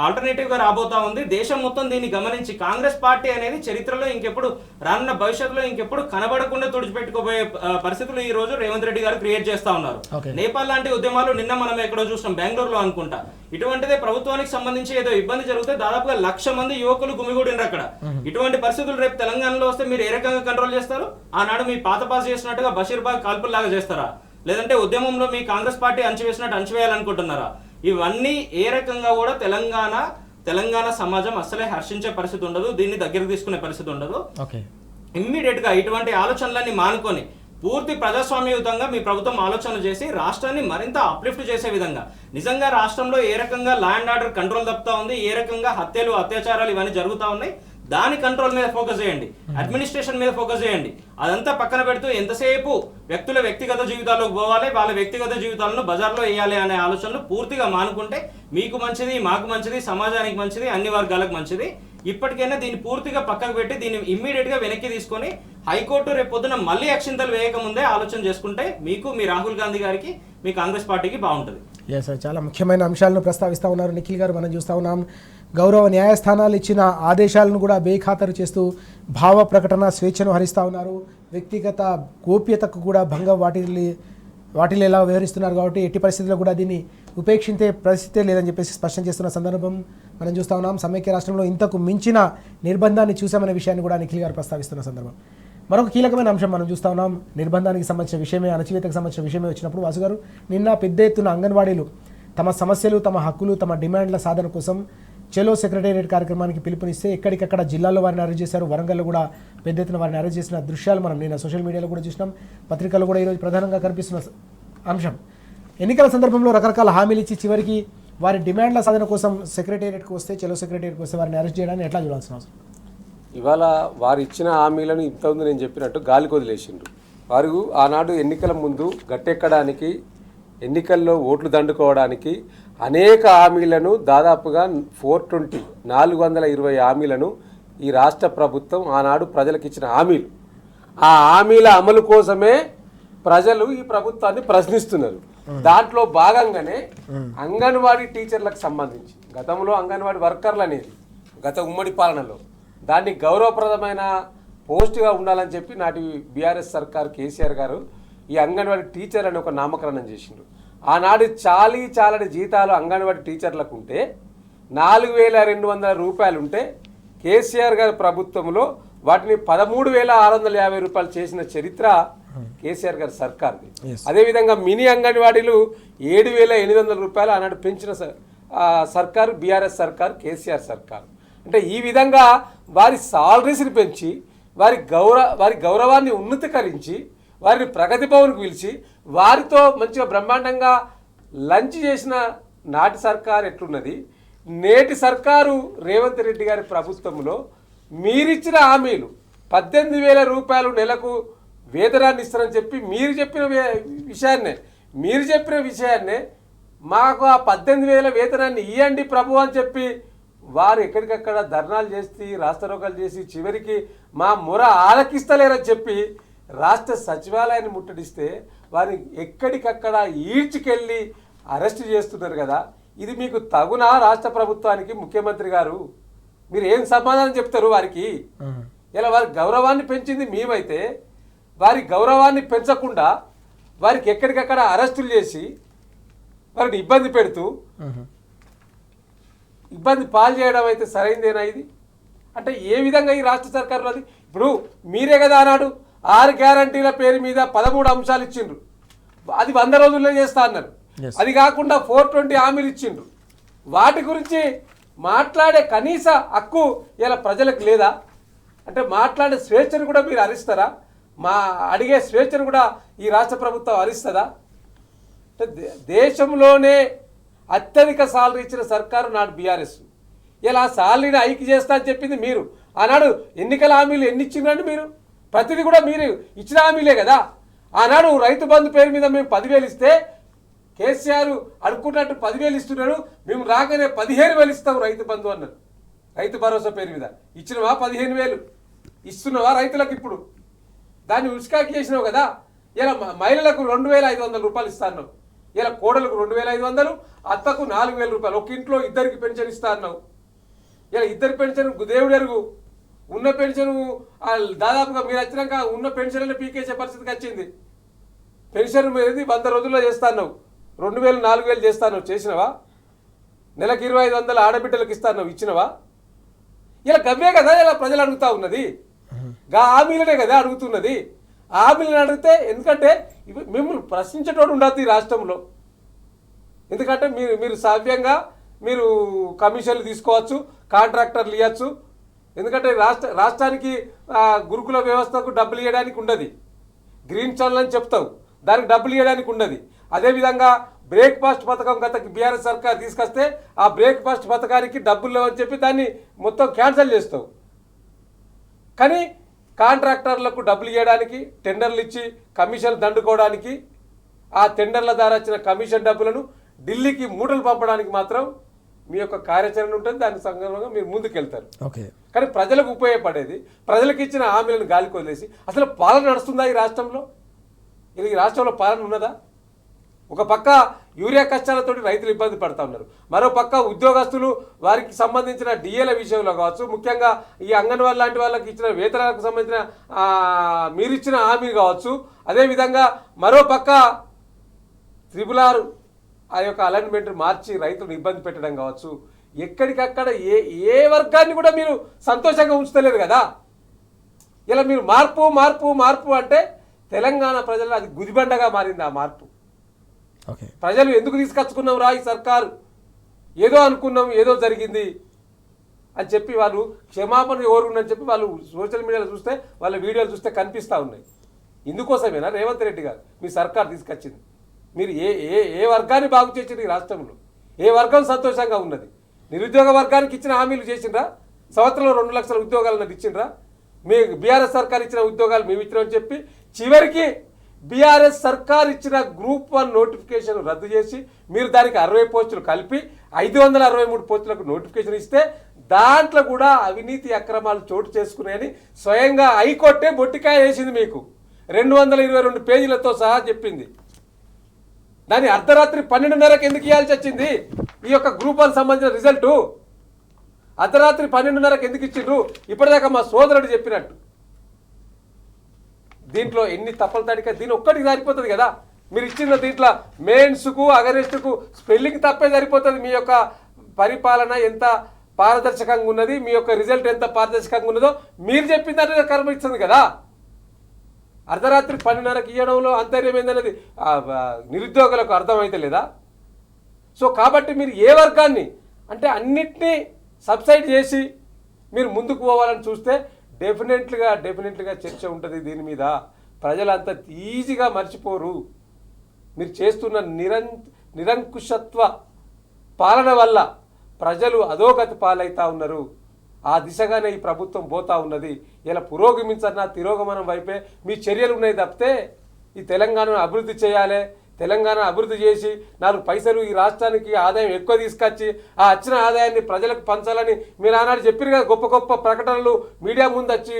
ఆల్టర్నేటివ్ గా రాబోతా ఉంది. దేశం మొత్తం దీన్ని గమనించి కాంగ్రెస్ పార్టీ అనేది చరిత్రలో ఇంకెప్పుడు రానున్న భవిష్యత్తులో ఇంకెప్పుడు కనబడకుండా తుడిచిపెట్టుకోబోయే పరిస్థితులు ఈ రోజు రేవంత్ రెడ్డి గారు క్రియేట్ చేస్తా ఉన్నారు. నేపాల్ లాంటి ఉద్యమాలు నిన్న మనం ఎక్కడో చూసాం, బెంగళూరులో అనుకుంటా. ఇటువంటిదే ప్రభుత్వానికి సంబంధించి ఏదో ఇబ్బంది జరిగితే దాదాపుగా 1,00,000 మంది యువకులు గుమిగూడినరు అక్కడ. ఇటువంటి పరిస్థితులు రేపు తెలంగాణలో వస్తే మీరు ఏ రకంగా కంట్రోల్ చేస్తారు? ఆనాడు మీ పాత పాస్ చేసినట్టుగా బషీర్బాగ్ కాల్పుల్లాగా చేస్తారా, లేదంటే ఉద్యమంలో మీ కాంగ్రెస్ పార్టీ అంచివేసినట్టు అంచివేయాలనుకుంటున్నారా? ఇవన్నీ ఏ రకంగా కూడా తెలంగాణ సమాజం అసలే హర్షించే పరిస్థితి ఉండదు. దీన్ని దగ్గరకు తీసుకునే పరిస్థితి ఉండదు. ఇమ్మీడియట్ గా ఇటువంటి ఆలోచనలన్నీ మానుకొని పూర్తి ప్రజాస్వామ్యయుతంగా మీ ప్రభుత్వం ఆలోచనలు చేసి రాష్ట్రాన్ని మరింత అప్లిఫ్ట్ చేసే విధంగా, నిజంగా రాష్ట్రంలో ఏ రకంగా లా అండ్ ఆర్డర్ కంట్రోల్ తప్పుతా ఉంది, ఏ రకంగా హత్యలు అత్యాచారాలు ఇవన్నీ జరుగుతూ ఉన్నాయి, దాని కంట్రోల్ మీద ఫోకస్ చేయండి. అడ్మినిస్ట్రేషన్ మీద ఫోకస్ చేయండి. అదంతా పక్కన పెడుతూ ఎంతసేపు వ్యక్తుల వ్యక్తిగత జీవితాల్లోకి పోవాలి, వాళ్ళ వ్యక్తిగత జీవితాలను బజార్లో వేయాలి అనే ఆలోచనలు పూర్తిగా మానుకుంటే మీకు మంచిది, మాకు మంచిది, సమాజానికి మంచిది, అన్ని వర్గాలకు మంచిది. ఇప్పటికైనా దీన్ని పూర్తిగా పక్కకు పెట్టి దీన్ని ఇమ్మీడియట్ గా వెనక్కి తీసుకొని హైకోర్టు రేపు పొద్దున మళ్ళీ అక్షింతలు వేయకముందే ఆలోచన చేసుకుంటే మీకు, మీ రాహుల్ గాంధీ గారికి, మీ కాంగ్రెస్ పార్టీకి బాగుంటుంది. చాలా ముఖ్యమైన అంశాలను ప్రస్తావిస్తూ ఉన్నారు నిఖిల్ గారు. మనం చూస్తూ ఉన్నాం గౌరవ న్యాయస్థానాలు ఇచ్చిన ఆదేశాలను కూడా బేఖాతరు చేస్తూ భావ ప్రకటన స్వేచ్ఛను హరిస్తూ ఉన్నారు. వ్యక్తిగత గోప్యతకు కూడా భంగం వాటిలో ఎలా వ్యవహరిస్తున్నారు. కాబట్టి ఎట్టి పరిస్థితుల్లో కూడా దీన్ని ఉపేక్షించే పరిస్థితే లేదని చెప్పేసి స్పష్టం చేస్తున్న సందర్భం మనం చూస్తూ ఉన్నాం. సమైక్య రాష్ట్రంలో ఇంతకు మించిన నిర్బంధాన్ని చూసామనే విషయాన్ని కూడా నిఖిల్ గారు ప్రస్తావిస్తున్న సందర్భం. మరొక కీలకమైన అంశం మనం చూస్తూ ఉన్నాం. నిర్బంధానికి సంబంధించిన విషయమే, అణచివేతకు సంబంధించిన విషయమే వచ్చినప్పుడు వాసు గారు, నిన్న పెద్ద ఎత్తున అంగన్వాడీలు తమ సమస్యలు, తమ హక్కులు, తమ డిమాండ్ల సాధన కోసం చెలో సెక్రటేరియట్ కార్యక్రమానికి పిలుపునిస్తే ఎక్కడికక్కడ జిల్లాల్లో వారిని అరెస్ట్ చేశారు. వరంగల్లో కూడా పెద్ద ఎత్తున వారిని అరెస్ట్ చేసిన దృశ్యాలు మనం నిన్న సోషల్ మీడియాలో కూడా చూసినాం. పత్రికల్లో కూడా ఈరోజు ప్రధానంగా కనిపిస్తున్న అంశం. ఎన్నికల సందర్భంలో రకరకాల హామీలు ఇచ్చి చివరికి వారి డిమాండ్ల సాధన కోసం సెక్రటేరియట్కి వస్తే, చెలో సెక్రటేరియట్కి వస్తే వారిని అరెస్ట్ చేయడాన్ని ఎట్లా చూడాల్సిన అవసరం? ఇవాళ వారు ఇచ్చిన హామీలను ఇంతకుముందు నేను చెప్పినట్టు గాలికి వదిలేసిండ్రు. వారు ఆనాడు ఎన్నికల ముందు గట్టెక్కడానికి, ఎన్నికల్లో ఓట్లు దండుకోవడానికి అనేక హామీలను, దాదాపుగా 420 హామీలను ఈ రాష్ట్ర ప్రభుత్వం ఆనాడు ప్రజలకు ఇచ్చిన హామీలు. ఆ హామీల అమలు కోసమే ప్రజలు ఈ ప్రభుత్వాన్ని ప్రశ్నిస్తున్నారు. దాంట్లో భాగంగానే అంగన్వాడీ టీచర్లకు సంబంధించి గతంలో అంగన్వాడీ వర్కర్లు అనేది గత ఉమ్మడి పాలనలో దాన్ని గౌరవప్రదమైన పోస్టుగా ఉండాలని చెప్పి నాటి బీఆర్ఎస్ సర్కార్ కేసీఆర్ గారు ఈ అంగన్వాడీ టీచర్ అని ఒక నామకరణం చేసిండ్రు. ఆనాడు చాలని జీతాలు అంగన్వాడీ టీచర్లకు ఉంటే 4,200 రూపాయలు ఉంటే కేసీఆర్ గారి ప్రభుత్వంలో వాటిని 13,650 రూపాయలు చేసిన చరిత్ర కేసీఆర్ గారి సర్కార్ది. అదేవిధంగా మినీ అంగన్వాడీలు 7,800 రూపాయలు ఆనాడు పెంచిన సర్కారు బీఆర్ఎస్ సర్కారు, కేసీఆర్ సర్కారు. అంటే ఈ విధంగా వారి సాలరీస్ని పెంచి వారి గౌరవాన్ని ఉన్నతీకరించి వారిని ప్రగతి భవన్కు పిలిచి వారితో మంచిగా బ్రహ్మాండంగా లంచ్ చేసిన నాటి సర్కారు ఎట్లున్నది, నేటి సర్కారు రేవంత్ రెడ్డి గారి ప్రభుత్వంలో మీరిచ్చిన హామీలు 18,000 రూపాయలు నెలకు వేతనాన్ని ఇస్తారని చెప్పి మీరు చెప్పిన విషయాన్నే మాకు ఆ 18,000 వేతనాన్ని ఇవ్వండి ప్రభు అని చెప్పి వారు ఎక్కడికక్కడ ధర్నాలు చేసి, రాస్తారోకాలు చేసి చివరికి మా మొర ఆలకిస్తలేరని చెప్పి రాష్ట్ర సచివాలయాన్ని ముట్టడిస్తే వారిని ఎక్కడికక్కడ ఈడ్చుకెళ్ళి అరెస్ట్ చేస్తున్నారు కదా. ఇది మీకు తగునా? రాష్ట్ర ప్రభుత్వానికి ముఖ్యమంత్రి గారు మీరు ఏం సమాధానం చెప్తారు వారికి? ఇలా వారి గౌరవాన్ని పెంచింది మేమైతే వారి గౌరవాన్ని పెంచకుండా వారికి ఎక్కడికక్కడ అరెస్టులు చేసి వారిని ఇబ్బంది పెడుతూ ఇబ్బంది పాలు చేయడం అయితే సరైందేనా ఇది? అంటే ఏ విధంగా ఈ రాష్ట్ర సర్కారులది? ఇప్పుడు మీరే కదా అన్నాడు 6 గ్యారంటీల పేరు మీద 13 అంశాలు ఇచ్చిండ్రు, అది 100 రోజుల్లో చేస్తా అన్నారు. అది కాకుండా 420 హామీలు ఇచ్చిండ్రు. వాటి గురించి మాట్లాడే కనీస హక్కు ఇలా ప్రజలకు లేదా? అంటే మాట్లాడే స్వేచ్ఛను కూడా మీరు హరిస్తారా? అడిగే స్వేచ్ఛను కూడా ఈ రాష్ట్ర ప్రభుత్వం హరిస్తుందా? అంటే దేశంలోనే అత్యధిక సాలరీ ఇచ్చిన సర్కారు నాడు బీఆర్ఎస్. ఇలా సాలరీని హైక్ చేస్తా అని చెప్పింది మీరు. ఆనాడు ఎన్నికల హామీలు ఎన్ని ఇచ్చిందండి మీరు? ప్రతిదీ కూడా మీరు ఇచ్చిన హామీలే కదా. ఆనాడు రైతు బంధు పేరు మీద మేము 10,000 ఇస్తే కేసీఆర్ అనుకున్నట్టు 10,000 ఇస్తున్నాడు, మేము రాగానే 15,000 ఇస్తాం రైతు బంధు అన్నారు. రైతు భరోసా పేరు మీద ఇచ్చినవా? 15,000 ఇస్తున్నావా రైతులకు? ఇప్పుడు దాన్ని ఉసుకాకి చేసినావు కదా. ఇలా మహిళలకు 2,500 రూపాయలు ఇస్తాను, ఇలా కోడలకు 2,500, అత్తకు 4,000 రూపాయలు, ఒక ఇంట్లో ఇద్దరికి పెన్షన్ ఇస్తా అన్నావు. ఇలా ఇద్దరి పెన్షన్ దేవుడు ఎరుగు. ఉన్న పెన్షన్ దాదాపుగా మీరు వచ్చినాక ఉన్న పెన్షన్ పీకేసే పరిస్థితికి వచ్చింది. పెన్షన్ మీద 100 రోజుల్లో చేస్తాను, 2,000 4,000 చేస్తాను, చేసినవా? నెలకు 2,500 ఆడబిడ్డలకు ఇస్తాను, ఇచ్చినవా? ఇలా గవ్వే కదా ఇలా ప్రజలు అడుగుతా ఉన్నది. గా హామీలనే కదా అడుగుతున్నది. హామీలను అడిగితే, ఎందుకంటే మిమ్మల్ని ప్రశ్నించేటోడు ఉండదు ఈ రాష్ట్రంలో. ఎందుకంటే మీరు సవ్యంగా మీరు కమిషన్లు తీసుకోవచ్చు, కాంట్రాక్టర్లు ఇవ్వచ్చు. ఎందుకంటే రాష్ట్రానికి గురుకుల వ్యవస్థకు డబ్బులు ఇవ్వడానికి ఉండదు. గ్రీన్ ఛానల్ అని చెప్తావు, దానికి డబ్బులు ఇవ్వడానికి ఉండదు. అదేవిధంగా బ్రేక్ఫాస్ట్ పథకం గత బీఆర్ఎస్ సర్కార్ తీసుకొస్తే ఆ బ్రేక్ఫాస్ట్ పథకానికి డబ్బులు లేవని చెప్పి దాన్ని మొత్తం క్యాన్సిల్ చేస్తావు. కానీ కాంట్రాక్టర్లకు డబ్బులు ఇవ్వడానికి, టెండర్లు ఇచ్చి కమిషన్లు దండుకోవడానికి, ఆ టెండర్ల ద్వారా వచ్చిన కమిషన్ డబ్బులను ఢిల్లీకి మూటలు పంపడానికి మాత్రం మీ యొక్క కార్యాచరణ ఉంటుంది. దానికి సందర్భంగా మీరు ముందుకెళ్తారు. ఓకే. కానీ ప్రజలకు ఉపయోగపడేది, ప్రజలకు ఇచ్చిన హామీలను గాలికి వదిలేసి అసలు పాలన నడుస్తుందా ఈ రాష్ట్రంలో? ఈ రాష్ట్రంలో పాలన ఉన్నదా? ఒక పక్క యూరియా కష్టాలతో రైతులు ఇబ్బంది పడుతూ ఉన్నారు, మరో పక్క ఉద్యోగస్తులు వారికి సంబంధించిన డిఏల విషయంలో కావచ్చు, ముఖ్యంగా ఈ అంగన్వాడీ లాంటి వాళ్ళకి ఇచ్చిన వేతనాలకు సంబంధించిన మీరిచ్చిన హామీ కావచ్చు, అదేవిధంగా మరో పక్క 666 ఆ యొక్క అలైన్మెంట్ మార్చి రైతులను ఇబ్బంది పెట్టడం కావచ్చు. ఎక్కడికక్కడ ఏ వర్గాన్ని కూడా మీరు సంతోషంగా ఉంచుతలేరు కదా. ఇలా మీరు మార్పు మార్పు మార్పు అంటే తెలంగాణ ప్రజలు అది గుదిబండగా మారింది ఆ మార్పు. ప్రజలు ఎందుకు తీసుకొచ్చుకున్నాం రా ఈ సర్కారు, ఏదో అనుకున్నాం, ఏదో జరిగింది అని చెప్పి వాళ్ళు క్షమాపణ కోరుకున్నారని చెప్పి వాళ్ళు సోషల్ మీడియాలో చూస్తే, వాళ్ళ వీడియోలు చూస్తే కనిపిస్తూ ఉన్నాయి. ఇందుకోసమేనా రేవంత్ రెడ్డి గారు మీ సర్కారు తీసుకొచ్చింది? మీరు ఏ వర్గాన్ని బాగు చేసిండ్రు ఈ రాష్ట్రంలో? ఏ వర్గం సంతోషంగా ఉన్నది? నిరుద్యోగ వర్గానికి ఇచ్చిన హామీలు చేసిండ్రా? సంవత్సరంలో 2 లక్షల ఉద్యోగాలను ఇచ్చిండ్రా? మీ బీఆర్ఎస్ సర్కార్ ఇచ్చిన ఉద్యోగాలు మేము ఇచ్చినామని చెప్పి చివరికి బీఆర్ఎస్ సర్కార్ ఇచ్చిన గ్రూప్ 1 నోటిఫికేషన్ రద్దు చేసి మీరు దానికి 60 పోస్టులు కలిపి 563 పోస్టులకు నోటిఫికేషన్ ఇస్తే దాంట్లో కూడా అవినీతి అక్రమాలు చోటు చేసుకున్నాయని స్వయంగా హైకోర్టే బొట్టికాయ వేసింది. మీకు 222 పేజీలతో సహా చెప్పింది. దాన్ని అర్ధరాత్రి 12:30కి ఎందుకు ఇవ్వాల్సి వచ్చింది? ఈ యొక్క గ్రూప్ 1 సంబంధించిన రిజల్టు అర్ధరాత్రి 12:30కి ఎందుకు ఇచ్చిండ్రు? ఇప్పటిదాకా మా సోదరుడు చెప్పినట్టు దీంట్లో ఎన్ని తప్పలు తడిక దీని ఒక్కటికి సరిపోతుంది కదా. మీరు ఇచ్చిన దీంట్లో మెయిన్స్కు అగరెస్టుకు స్పెల్లింగ్ తప్పే సరిపోతుంది. మీ యొక్క పరిపాలన ఎంత పారదర్శకంగా ఉన్నది, మీ యొక్క రిజల్ట్ ఎంత పారదర్శకంగా ఉన్నదో మీరు చెప్పిన దాన్ని కనిపిస్తుంది కదా. అర్ధరాత్రి 12:30కి ఇవ్వడంలో అంతర్యం ఏందనేది నిరుద్యోగులకు అర్థమైతే లేదా? సో కాబట్టి మీరు ఏ వర్గాన్ని అంటే అన్నిటినీ సబ్సైడ్ చేసి మీరు ముందుకు పోవాలని చూస్తే డెఫినెట్లీగా చర్చ ఉంటుంది దీని మీద. ప్రజలంతా ఈజీగా మర్చిపోరు. మీరు చేస్తున్న నిరంకుశత్వ పాలన వల్ల ప్రజలు అధోగతి పాలవుతూ ఉన్నారు. ఆ దిశగానే ఈ ప్రభుత్వం పోతా ఉన్నది. ఇలా పురోగమించన్నా తిరోగమనం వైపే మీ చర్యలు ఉన్నాయి తప్పితే ఈ తెలంగాణను అభివృద్ధి చేయాలి, తెలంగాణ అభివృద్ధి చేసి 4 పైసలు ఈ రాష్ట్రానికి ఆదాయం ఎక్కువ తీసుకొచ్చి ఆ వచ్చిన ఆదాయాన్ని ప్రజలకు పంచాలని మీరు ఆనాడు చెప్పారు కదా. గొప్ప గొప్ప ప్రకటనలు మీడియా ముందు వచ్చి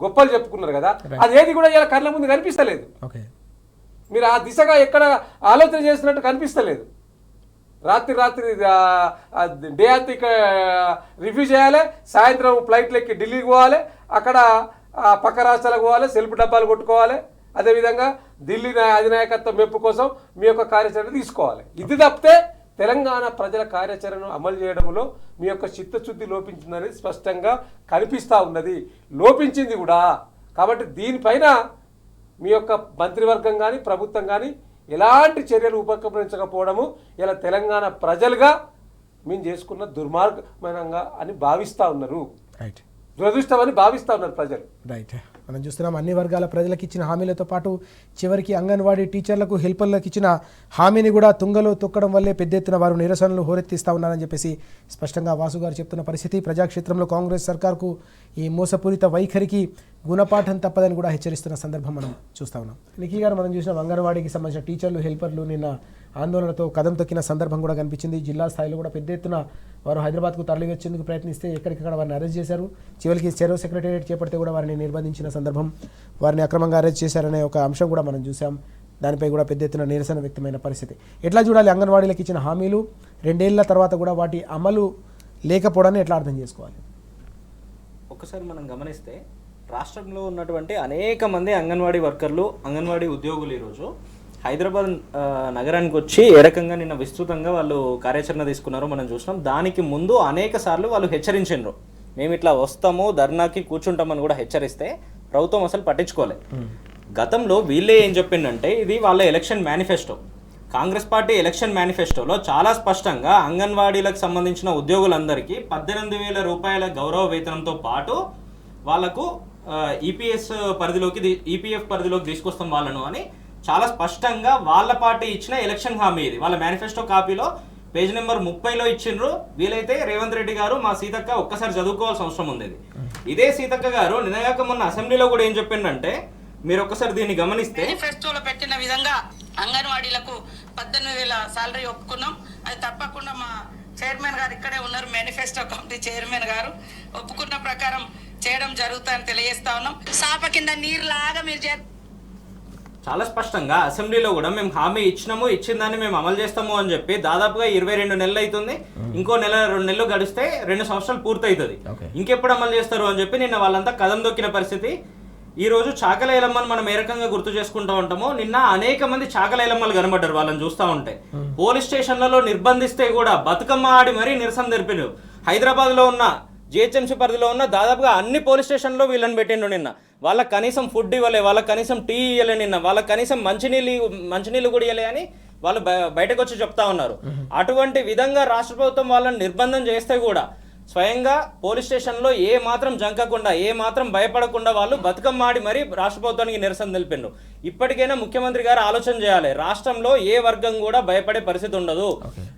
గొప్పలు చెప్పుకున్నారు కదా. అదేది కూడా ఇలా కళ్ళ ముందు కనిపిస్తలేదు. మీరు ఆ దిశగా ఎక్కడ ఆలోచన చేసినట్టు కనిపిస్తలేదు. రాత్రి డే అంతా ఇక్కడ రివ్యూ చేయాలి, సాయంత్రం ఫ్లైట్లు ఎక్కి ఢిల్లీకి పోవాలి, అక్కడ పక్క రాష్ట్రాలకు పోవాలి, సెల్ఫ్ డబ్బాలు కొట్టుకోవాలి, అదేవిధంగా ఢిల్లీ అధినాయకత్వం మెప్పు కోసం మీ యొక్క కార్యాచరణ తీసుకోవాలి. ఇది తప్పితే తెలంగాణ ప్రజల కార్యాచరణను అమలు చేయడంలో మీ యొక్క చిత్తశుద్ధి లోపించిందనేది స్పష్టంగా కనిపిస్తూ ఉన్నది, లోపించింది కూడా. కాబట్టి దీనిపైన మీ యొక్క మంత్రివర్గం కానీ ప్రభుత్వం కానీ ఎలాంటి చర్యలు ఉపక్రమించకపోవడము ఇలా తెలంగాణ ప్రజలుగా మేము చేసుకున్న దుర్మార్గమైనంగా అని భావిస్తూ ఉన్నారు, రైట్, దురదృష్టం అని భావిస్తూ ఉన్నారు ప్రజలు. రైట్. మనం చూస్తున్నాం అన్ని వర్గాల ప్రజలకు ఇచ్చిన హామీలతో పాటు చివరికి అంగన్వాడీ టీచర్లకు హెల్పర్లకు ఇచ్చిన హామీని కూడా తుంగలో తొక్కడం వల్లే పెద్ద ఎత్తున వారు నిరసనలు హోరెత్తిస్తూ ఉన్నారని చెప్పేసి స్పష్టంగా వాసు గారు చెప్తున్న పరిస్థితి. ప్రజాక్షేత్రంలో కాంగ్రెస్ సర్కార్కు ఈ మోసపూరిత వైఖరికి గుణపాఠం తప్పదని కూడా హెచ్చరిస్తున్న సందర్భం మనం చూస్తూ ఉన్నాం. నిఖిల్ గారు, మనం చూసిన అంగన్వాడీకి సంబంధించిన టీచర్లు హెల్పర్లు నిన్న ఆందోళనతో కదం తొక్కిన సందర్భం కూడా కనిపించింది. జిల్లా స్థాయిలో కూడా పెద్ద ఎత్తున వారు హైదరాబాద్కు తరలి వచ్చేందుకు ప్రయత్నిస్తే ఎక్కడికక్కడ వారిని అరెస్ట్ చేశారు. చివరికి చెరో సెక్రటేరియట్ చేపడితే కూడా వారిని నిర్బంధించిన సందర్భం, వారిని అక్రమంగా అరెస్ట్ చేశారనే ఒక అంశం కూడా మనం చూసాం. దానిపై కూడా పెద్ద ఎత్తున నిరసన వ్యక్తమైన పరిస్థితి. ఎట్లా చూడాలి అంగన్వాడీలకు ఇచ్చిన హామీలు 2 ఏళ్ల తర్వాత కూడా వాటి అమలు లేకపోవడాన్ని ఎట్లా అర్థం చేసుకోవాలి? ఒకసారి మనం గమనిస్తే రాష్ట్రంలో ఉన్నటువంటి అనేక మంది అంగన్వాడీ వర్కర్లు, అంగన్వాడీ ఉద్యోగులు ఈరోజు హైదరాబాద్ నగరానికి వచ్చి ఏ రకంగా నిన్న విస్తృతంగా వాళ్ళు కార్యాచరణ తీసుకున్నారో మనం చూసినాం. దానికి ముందు అనేక సార్లు వాళ్ళు హెచ్చరించారు, మేము ఇట్లా వస్తాము ధర్నాకి కూర్చుంటామని కూడా హెచ్చరిస్తే ప్రభుత్వం అసలు పట్టించుకోలే. గతంలో వీళ్ళే ఏం చెప్పిందంటే ఇది వాళ్ళ election manifesto. Congress party election మేనిఫెస్టోలో చాలా స్పష్టంగా అంగన్వాడీలకు సంబంధించిన ఉద్యోగులందరికీ 18,000 రూపాయల గౌరవ వేతనంతో పాటు వాళ్లకు ఈపీఎఫ్ పరిధిలోకి తీసుకొస్తాం వాళ్ళను అని చాలా స్పష్టంగా వాళ్ళ పార్టీ ఇచ్చిన ఎలక్షన్ హామీ ఇది. వాళ్ళ మేనిఫెస్టో కాపీలో పేజ్ నెంబర్ 30లో ఇచ్చిండ్రు. వీలైతే రేవంత్ రెడ్డి గారు మా సీతక్క ఒక్కసారి చదువుకోవాల్సిన అవసరం ఉంది. ఇదే సీతక్క గారు నిన్నగాక మొన్న అసెంబ్లీలో కూడా ఏం చెప్పిండంటే, మీరు ఒక్కసారి దీన్ని గమనిస్తే మేనిఫెస్టోలో పెట్టిన విధంగా అంగన్వాడీలకు 18,000 సాలరీ ఒప్పుకున్నాం. అది తప్పకుండా మా చైర్మన్ గారు ఇక్కడే ఉన్నారు, మేనిఫెస్టో కమిటీ చైర్మన్ గారు ఒప్పుకున్న ప్రకారం చేయడం జరుగుతుందని తెలియజేస్తా ఉన్నాం. సాప కింద నీరులాగా మీరు చాలా స్పష్టంగా అసెంబ్లీలో కూడా మేము హామీ ఇచ్చిందని మేము అమలు చేస్తాము అని చెప్పి దాదాపుగా 22 నెలలు అవుతుంది. ఇంకో 2 నెలలు గడిస్తే 2 సంవత్సరాలు పూర్తవుతుంది. ఇంకెప్పుడు అమలు చేస్తారు అని చెప్పి నిన్న వాళ్ళంతా కదం దొక్కిన పరిస్థితి. ఈ రోజు చాకల ఎలమ్మను మనం ఏ రకంగా గుర్తు చేసుకుంటూ ఉంటామో, నిన్న అనేక మంది చాకల ఎలమ్మలు కనబడ్డారు. వాళ్ళని చూస్తూ ఉంటే పోలీస్ స్టేషన్లలో నిర్బంధిస్తే కూడా బతుకమ్మ ఆడి మరీ నిరసన తెలిపారు. హైదరాబాద్లో ఉన్న జిహెచ్ఎంసీ పరిధిలో ఉన్న దాదాపుగా అన్ని పోలీస్ స్టేషన్లో వీళ్ళని పెట్టిండు. నిన్న వాళ్ళకి కనీసం ఫుడ్ ఇవ్వలే, వాళ్ళకి కనీసం టీ ఇవ్వలే, నిన్న వాళ్ళకి కనీసం మంచినీళ్ళు కూడా ఇవ్వలే అని వాళ్ళు బయటకు వచ్చి చెప్తా ఉన్నారు. అటువంటి విధంగా రాష్ట్ర ప్రభుత్వం వాళ్ళని నిర్బంధం చేస్తే కూడా స్వయంగా పోలీస్ స్టేషన్లో ఏ మాత్రం జంకకుండా, ఏ మాత్రం భయపడకుండా వాళ్ళు బతుకమ్మ ఆడి మరీ రాష్ట్ర ప్రభుత్వానికి నిరసన తెలిపిండ్రు. ఇప్పటికైనా ముఖ్యమంత్రి గారు ఆలోచన చేయాలి. రాష్ట్రంలో ఏ వర్గం కూడా భయపడే పరిస్థితి ఉండదు.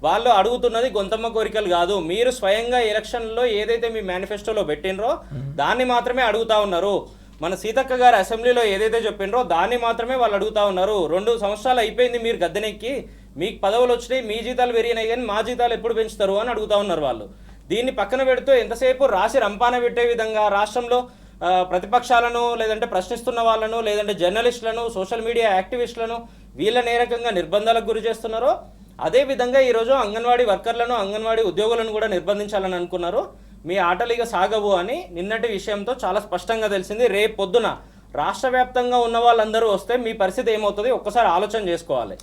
వాళ్ళు అడుగుతున్నది గొంతమ్మ కోరికలు కాదు. మీరు స్వయంగా ఎలక్షన్లో ఏదైతే మీ మేనిఫెస్టోలో పెట్టినరో దాన్ని మాత్రమే అడుగుతా ఉన్నారు. మన సీతక్క గారు అసెంబ్లీలో ఏదైతే చెప్పిండ్రో దాన్ని మాత్రమే వాళ్ళు అడుగుతా ఉన్నారు. 2 సంవత్సరాలు అయిపోయింది మీరు గద్దెనెక్కి, మీకు పదవులు వచ్చినాయి, మీ జీతాలు పెరిగినాయి, కానీ మా జీతాలు ఎప్పుడు పెంచుతారు అని అడుగుతా ఉన్నారు వాళ్ళు. దీన్ని పక్కన పెడుతూ ఎంతసేపు రాసి రంపాన పెట్టే విధంగా రాష్ట్రంలో ప్రతిపక్షాలను, లేదంటే ప్రశ్నిస్తున్న వాళ్ళను, లేదంటే జర్నలిస్టులను, సోషల్ మీడియా యాక్టివిస్టులను వీళ్ళని ఏ రకంగా నిర్బంధాలకు గురి చేస్తున్నారో అదేవిధంగా ఈరోజు అంగన్వాడీ వర్కర్లను, అంగన్వాడీ ఉద్యోగులను కూడా నిర్బంధించాలని అనుకున్నారు. మీ ఆటలు ఇక సాగవు అని నిన్నటి విషయంతో చాలా స్పష్టంగా తెలిసింది. రేపు పొద్దున రాష్ట్ర వ్యాప్తంగా ఉన్న వాళ్ళందరూ వస్తే మీ పరిస్థితి ఏమవుతుంది ఒక్కసారి ఆలోచన చేసుకోవాలి.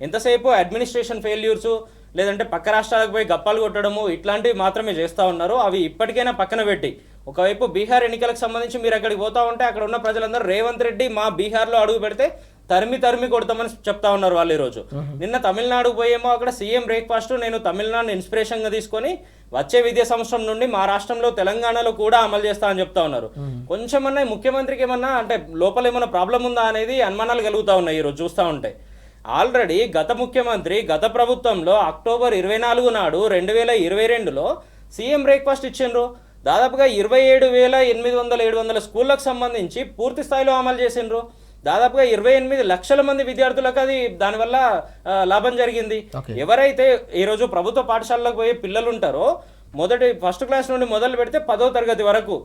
ఎంతసేపు అడ్మినిస్ట్రేషన్ ఫెయిల్యూర్స్, లేదంటే పక్క రాష్ట్రాలకు పోయి గప్పాలు కొట్టడము ఇట్లాంటివి మాత్రమే చేస్తూ ఉన్నారు. అవి ఇప్పటికైనా పక్కన పెట్టి, ఒకవైపు బీహార్ ఎన్నికలకు సంబంధించి మీరు అక్కడికి పోతా ఉంటే అక్కడ ఉన్న ప్రజలందరూ రేవంత్ రెడ్డి మా బీహార్లో అడుగు పెడితే తరిమి కొడతామని చెప్తా ఉన్నారు వాళ్ళు. ఈరోజు నిన్న తమిళనాడుకు పోయేమో అక్కడ సీఎం బ్రేక్ఫాస్ట్ నేను తమిళనాడుని ఇన్స్పిరేషన్గా తీసుకొని వచ్చే విద్యా సంవత్సరం నుండి మా రాష్ట్రంలో తెలంగాణలో కూడా అమలు చేస్తా అని చెప్తా ఉన్నారు. కొంచెమన్నా ముఖ్యమంత్రికి ఏమన్నా అంటే లోపల ఏమన్నా ప్రాబ్లం ఉందా అనేది అనుమానాలు కలుగుతా ఉన్నాయి ఈరోజు చూస్తూ ఉంటే. ఆల్రెడీ గత ముఖ్యమంత్రి గత ప్రభుత్వంలో అక్టోబర్ 24 నాడు 2022లో సీఎం బ్రేక్ఫాస్ట్ ఇచ్చిండ్రు. దాదాపుగా 27,800 స్కూళ్ళకు సంబంధించి పూర్తి స్థాయిలో అమలు చేసిండ్రు. దాదాపుగా 28 లక్షల మంది విద్యార్థులకు అది దానివల్ల లాభం జరిగింది. ఎవరైతే ఈరోజు ప్రభుత్వ పాఠశాలకు పోయే పిల్లలు ఉంటారో ఫస్ట్ క్లాస్ నుండి మొదలు పెడితే 10వ తరగతి వరకు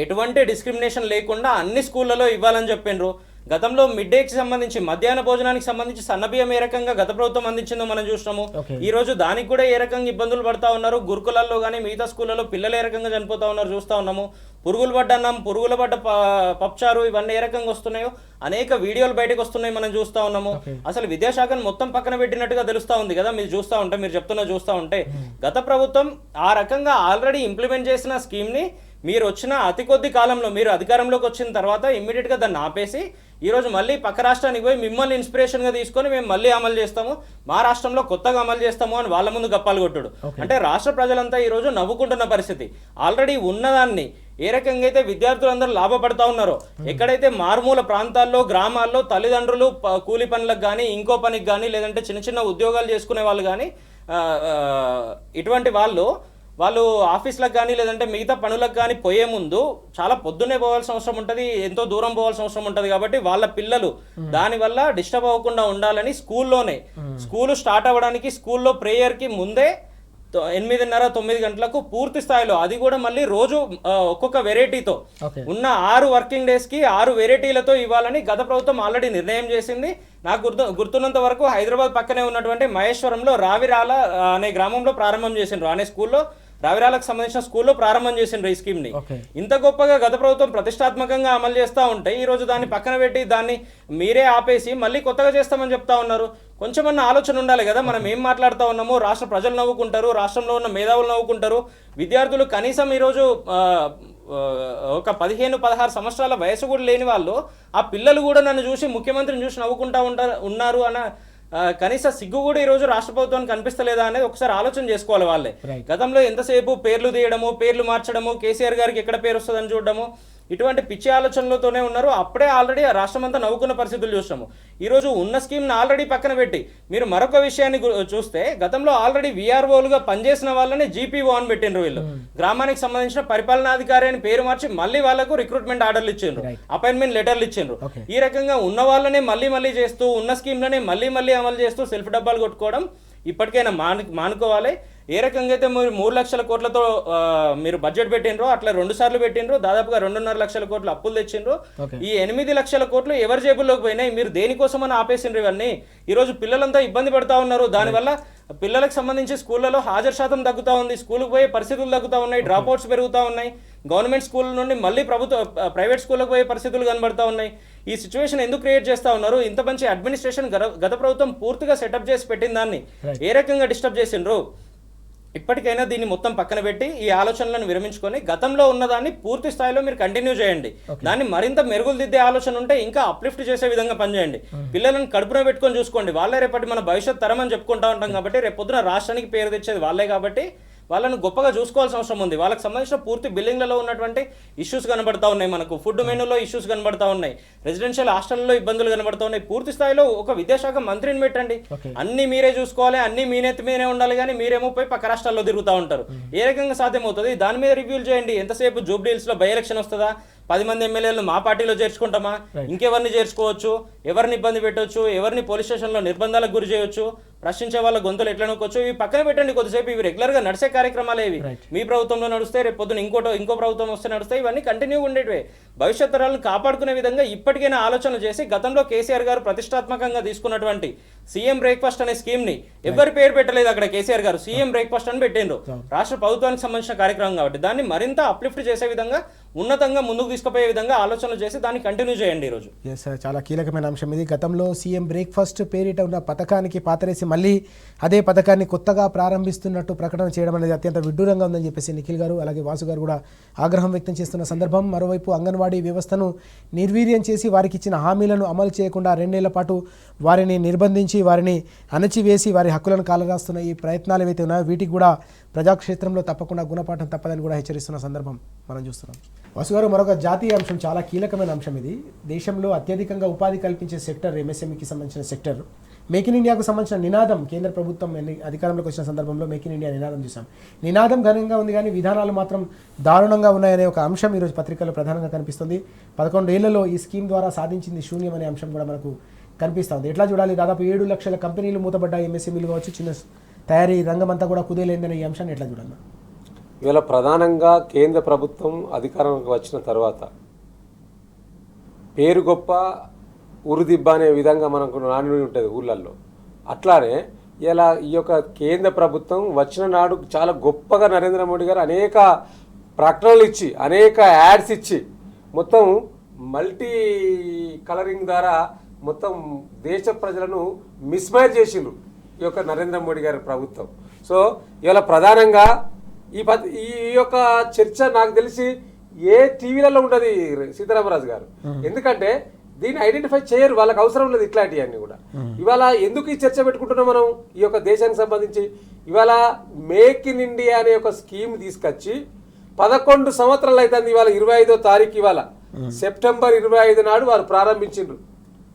ఎటువంటి డిస్క్రిమినేషన్ లేకుండా అన్ని స్కూళ్ళలో ఇవ్వాలని చెప్పిండ్రు. గతంలో మిడ్ డేకి సంబంధించి మధ్యాహ్న భోజనానికి సంబంధించి సన్నబియ్యం ఏ రకంగా గత ప్రభుత్వం అందించిందో మనం చూసినాము. ఈ రోజు దానికి కూడా ఏ రకంగా ఇబ్బందులు పడతా ఉన్నారు. గురుకులాల్లో కానీ మిగతా స్కూళ్ళలో పిల్లలు ఏ రకంగా చనిపోతా ఉన్నారు చూస్తూ ఉన్నాము. పురుగులు పడ్డ అన్నం, పురుగులు పడ్డ పప్చారు ఇవన్నీ ఏ రకంగా వస్తున్నాయో అనేక వీడియోలు బయటకు వస్తున్నాయి, మనం చూస్తూ ఉన్నాము. అసలు విద్యాశాఖను మొత్తం పక్కన పెట్టినట్టుగా తెలుస్తూ ఉంది కదా మీరు చూస్తూ ఉంటే, మీరు చూస్తూ ఉంటే. గత ప్రభుత్వం ఆ రకంగా ఆల్రెడీ ఇంప్లిమెంట్ చేసిన స్కీమ్ని మీరు వచ్చిన అతి కొద్ది కాలంలో, మీరు అధికారంలోకి వచ్చిన తర్వాత ఇమ్మీడియట్గా దాన్ని ఆపేసి ఈరోజు మళ్ళీ పక్క రాష్ట్రానికి పోయి మిమ్మల్ని ఇన్స్పిరేషన్గా తీసుకొని మేము మళ్ళీ అమలు చేస్తాము, మా రాష్ట్రంలో కొత్తగా అమలు చేస్తాము అని వాళ్ళ ముందు గప్పాలు కొట్టుడు. అంటే రాష్ట్ర ప్రజలంతా ఈరోజు నవ్వుకుంటున్న పరిస్థితి. ఆల్రెడీ ఉన్నదాన్ని ఏ రకంగా అయితే విద్యార్థులందరూ లాభపడతా ఉన్నారో, ఎక్కడైతే మారుమూల ప్రాంతాల్లో గ్రామాల్లో తల్లిదండ్రులు కూలి పనులకు కానీ ఇంకో పనికి కానీ లేదంటే చిన్న చిన్న ఉద్యోగాలు చేసుకునే వాళ్ళు కానీ ఇటువంటి వాళ్ళు ఆఫీస్లకు కానీ లేదంటే మిగతా పనులకు కానీ పోయే ముందు చాలా పొద్దున్నే పోవాల్సిన అవసరం ఉంటుంది, ఎంతో దూరం పోవాల్సిన అవసరం ఉంటుంది. కాబట్టి వాళ్ళ పిల్లలు దానివల్ల డిస్టర్బ్ అవ్వకుండా ఉండాలని స్కూలు స్టార్ట్ అవ్వడానికి స్కూల్లో ప్రేయర్కి ముందే 8:30-9 గంటలకు పూర్తి స్థాయిలో, అది కూడా మళ్ళీ రోజు ఒక్కొక్క వెరైటీతో ఉన్న 6 వర్కింగ్ డేస్కి 6 వెరైటీలతో ఇవ్వాలని గత ప్రభుత్వం ఆల్రెడీ నిర్ణయం చేసింది. నాకు గుర్తున్నంత వరకు హైదరాబాద్ పక్కనే ఉన్నటువంటి మహేశ్వరంలో రావిరాల అనే గ్రామంలో ప్రారంభం చేసిండ్రు, అనే స్కూల్లో రావిరాలకు సంబంధించిన స్కూల్లో ప్రారంభం చేసిండ్రు ఈ స్కీమ్ని. ఇంత గొప్పగా గత ప్రభుత్వం ప్రతిష్టాత్మకంగా అమలు చేస్తూ ఉంటే ఈరోజు దాన్ని పక్కన పెట్టి దాన్ని మీరే ఆపేసి మళ్ళీ కొత్తగా చేస్తామని చెప్తా ఉన్నారు. కొంచెమన్నా ఆలోచన ఉండాలి కదా. మనం ఏం మాట్లాడుతూ ఉన్నామో రాష్ట్ర ప్రజలు నవ్వుకుంటారు, రాష్ట్రంలో ఉన్న మేధావులు నవ్వుకుంటారు, విద్యార్థులు కనీసం ఈరోజు ఒక 15-16 సంవత్సరాల వయసు కూడా లేని వాళ్ళు, ఆ పిల్లలు కూడా నన్ను చూసి ముఖ్యమంత్రిని చూసి నవ్వుకుంటా ఉన్నారు అన్న కనీస సిగ్గు కూడా ఈరోజు రాష్ట్ర ప్రభుత్వానికి కనిపిస్తలేదా అనేది ఒకసారి ఆలోచన చేసుకోవాలి వాళ్ళే. గతంలో ఎంతసేపు పేర్లు తీయడము, పేర్లు మార్చడము, కేసీఆర్ గారికి ఎక్కడ పేరు వస్తుందని చూడడము, ఇటువంటి పిచ్చి ఆలోచనలతోనే ఉన్నారు. అప్పుడే ఆల్రెడీ రాష్ట్రం అంతా నవ్వుకున్న పరిస్థితులు చూస్తాము. ఈరోజు ఉన్న స్కీమ్ని ఆల్రెడీ పక్కన పెట్టి మీరు మరొక విషయాన్ని చూస్తే, గతంలో ఆల్రెడీ వీఆర్ఓలుగా పనిచేసిన వాళ్ళని జీపీఓ అని పెట్టిండ్రు. వీళ్ళు గ్రామానికి సంబంధించిన పరిపాలనాధికారి అని పేరు మార్చి మళ్ళీ వాళ్ళకు రిక్రూట్మెంట్ ఆర్డర్లు ఇచ్చిండ్రు, అపాయింట్మెంట్ లెటర్లు ఇచ్చిండ్రు. ఈ రకంగా ఉన్న వాళ్ళనే మళ్ళీ చేస్తూ, ఉన్న స్కీమ్లనే మళ్ళీ అమలు చేస్తూ సెల్ఫ్ డబ్బాలు కొట్టుకోవడం ఇప్పటికైనా మానుకోవాలి. ఏ రకంగా అయితే మీరు 3 లక్షల కోట్లతో మీరు బడ్జెట్ పెట్టినరో అట్లా 2 సార్లు పెట్టినరో, దాదాపుగా 2.5 లక్షల కోట్లు అప్పులు తెచ్చిండ్రు. ఈ 8 లక్షల కోట్లు ఎవరి జేబుల్లోకి పోయినాయి? మీరు దేనికోసమని ఆపేసిండ్రు ఇవన్నీ? ఈరోజు పిల్లలంతా ఇబ్బంది పడతా ఉన్నారు. దానివల్ల పిల్లలకు సంబంధించి స్కూళ్ళలో హాజరు శాతం తగ్గుతూ ఉంది, స్కూల్కి పోయే పరిస్థితులు తగ్గుతూ ఉన్నాయి, డ్రాప్ అవుట్స్ పెరుగుతూ ఉన్నాయి, గవర్నమెంట్ స్కూల్ నుండి మళ్ళీ ప్రైవేట్ స్కూళ్ళకి పోయే పరిస్థితులు కనబడతా ఉన్నాయి. ఈ సిచ్యువేషన్ ఎందుకు క్రియేట్ చేస్తూ ఉన్నారు? ఇంత మంచి అడ్మినిస్ట్రేషన్ గత ప్రభుత్వం పూర్తిగా సెటప్ చేసి పెట్టిన దాన్ని ఏ రకంగా డిస్టర్బ్ చేసిండ్రు? ఇప్పటికైనా దీన్ని మొత్తం పక్కన పెట్టి ఈ ఆలోచనలను విరమించుకొని గతంలో ఉన్నదాన్ని పూర్తి స్థాయిలో మీరు కంటిన్యూ చేయండి. దాన్ని మరింత మెరుగులు దిద్దే ఆలోచన ఉంటే ఇంకా అప్లిఫ్ట్ చేసే విధంగా పనిచేయండి. పిల్లలను కడుపున పెట్టుకొని చూసుకోండి. వాళ్ళే రేపటి మన భవిష్యత్ తరం అని చెప్పుకుంటా ఉంటాం కాబట్టి, రేపు పొద్దున రాష్ట్రానికి పేరు తెచ్చేది వాళ్ళే కాబట్టి వాళ్ళను గొప్పగా చూసుకోవాల్సిన అవసరం ఉంది. వాళ్ళకి సంబంధించిన పూర్తి బిల్డింగ్లలో ఉన్నటువంటి ఇష్యూస్ కనబడతా ఉన్నాయి, మనకు ఫుడ్ మెనూలో ఇష్యూస్ కనబడతా ఉన్నాయి, రెసిడెన్షియల్ హాస్టల్లో ఇబ్బందులు కనబడతా ఉన్నాయి. పూర్తి స్థాయిలో ఒక విద్యాశాఖ మంత్రిని పెట్టండి, అన్ని మీరే చూసుకోవాలి, అన్ని మీ నెత్తి మీరే ఉండాలి. కానీ మీరేమో పోయి పక్క రాష్ట్రాల్లో తిరుగుతూ ఉంటారు. ఏ రకంగా సాధ్యమవుతుంది? దాని మీద రివ్యూలు చేయండి. ఎంతసేపు జూబ్లీహిల్స్లో బై ఎలక్షన్ వస్తుందా, 10 మంది ఎమ్మెల్యేలు మా పార్టీలో చేర్చుకుంటామా, ఇంకెవరిని చేర్చుకోవచ్చు, ఎవరిని ఇబ్బంది పెట్టవచ్చు, ఎవరిని పోలీస్ స్టేషన్లో నిర్బంధాలకు గురి చేయవచ్చు, ప్రశ్నించే వాళ్ళ గొంతులు ఎట్లా నొక్కొచ్చు, ఇవి పక్కన పెట్టండి కొద్దిసేపు. ఇవి రెగ్యులర్గా నడిచే కార్యక్రమాలు ఇవి. మీ ప్రభుత్వంలో నడుస్తే రేపు పొద్దున ఇంకో ప్రభుత్వం వస్తే నడుస్తాయి. ఇవన్నీ కంటిన్యూ ఉండేటివే. భవిష్యత్ తరాలను కాపాడుకునే విధంగా ఇప్పటికైనా ఆలోచనలు చేసి గతంలో కేసీఆర్ గారు ప్రతిష్టాత్మకంగా తీసుకున్నటువంటి సీఎం బ్రేక్ఫాస్ట్ అనే స్కీమ్ని ఎవరి పేరు పెట్టలేదు అక్కడ, కేసీఆర్ గారు సీఎం బ్రేక్ఫాస్ట్ అని పెట్టిండ్రు. రాష్ట్ర ప్రభుత్వానికి సంబంధించిన కార్యక్రమం కాబట్టి దాన్ని మరింత అప్లిఫ్ట్ చేసే విధంగా, ఉన్నతంగా ముందుకు తీసుకుపోయే విధంగా ఆలోచనలు చేసి దాన్ని కంటిన్యూ చేయండి. ఈరోజు చాలా కీలకమైన అంశం ఇది. గతంలో సీఎం బ్రేక్ఫాస్ట్ పేరిట ఉన్న పథకానికి పాతరేసి మళ్ళీ అదే పథకాన్ని కొత్తగా ప్రారంభిస్తున్నట్టు ప్రకటన చేయడం అనేది అత్యంత విడ్డూరంగా ఉందని చెప్పేసి నిఖిల్ గారు అలాగే వాసు గారు కూడా ఆగ్రహం వ్యక్తం చేస్తున్న సందర్భం. మరోవైపు అంగన్వాడీ వ్యవస్థను నిర్వీర్యం చేసి వారికి ఇచ్చిన హామీలను అమలు చేయకుండా 2 ఏళ్ల పాటు వారిని నిర్బంధించి వారిని అణచివేసి వారి హక్కులను కాలరాస్తున్న ఈ ప్రయత్నాలు ఏవైతే ఉన్నాయో వీటికి కూడా ప్రజాక్షేత్రంలో తప్పకుండా గుణపాఠం తప్పదని కూడా హెచ్చరిస్తున్న సందర్భం మనం చూస్తున్నాం. వాసు గారు, మరొక జాతీయ అంశం, చాలా కీలకమైన అంశం ఇది. దేశంలో అత్యధికంగా ఉపాధి కల్పించే సెక్టర్ ఎంఎస్ఎంఈకి సంబంధించిన సెక్టర్. మేక్ ఇన్ ఇండియాకు సంబంధించిన నినాదం కేంద్ర ప్రభుత్వం అధికారంలోకి వచ్చిన సందర్భంలో మేక్ ఇన్ ఇండియా నినాదం చూసాం. నినాదం ఘనంగా ఉంది కానీ విధానాలు మాత్రం దారుణంగా ఉన్నాయనే ఒక అంశం ఈరోజు పత్రికల్లో ప్రధానంగా కనిపిస్తుంది. 11 ఏళ్లలో ఈ స్కీమ్ ద్వారా సాధించింది శూన్యం అనే అంశం కూడా మనకు కనిపిస్తుంది. ఎట్లా చూడాలి? దాదాపు 7 లక్షల కంపెనీలు మూతపడ్డాయి, ఎంఎస్ఎంఈలు కావచ్చు, చిన్న తయారీ రంగం అంతా కూడా కుదేలేందనే ఈ అంశాన్ని ఎట్లా చూడాలి? ఇవాళ ప్రధానంగా కేంద్ర ప్రభుత్వం అధికారంలోకి వచ్చిన తర్వాత పేరు గొప్ప, ఉరిదిబ్బ అనే విధంగా మనకు నానుడి ఉంటుంది ఊళ్ళల్లో. అట్లానే ఇలా ఈ యొక్క కేంద్ర ప్రభుత్వం వచ్చిన నాడు చాలా గొప్పగా నరేంద్ర మోడీ గారు అనేక ప్రకటనలు ఇచ్చి అనేక యాడ్స్ ఇచ్చి మొత్తం మల్టీ కలరింగ్ ద్వారా మొత్తం దేశ ప్రజలను మిస్మైర్ చేసిండ్రు ఈ యొక్క నరేంద్ర మోడీ గారి ప్రభుత్వం. సో ఇవాళ ప్రధానంగా ఈ యొక్క చర్చ నాకు తెలిసి ఏ టీవీలలో ఉండదు సీతారామరాజు గారు, ఎందుకంటే దీన్ని ఐడెంటిఫై చేయరు, వాళ్ళకి అవసరం లేదు ఇట్లాంటివన్నీ కూడా. ఇవాళ ఎందుకు ఈ చర్చ పెట్టుకుంటున్నాం మనం ఈ యొక్క దేశానికి సంబంధించి? ఇవాళ మేక్ ఇన్ ఇండియా అనే ఒక స్కీమ్ తీసుకొచ్చి 11 సంవత్సరాలు అవుతుంది. ఇవాళ 25వ తారీఖు, ఇవాళ సెప్టెంబర్ 25 నాడు వారు ప్రారంభించిండ్రు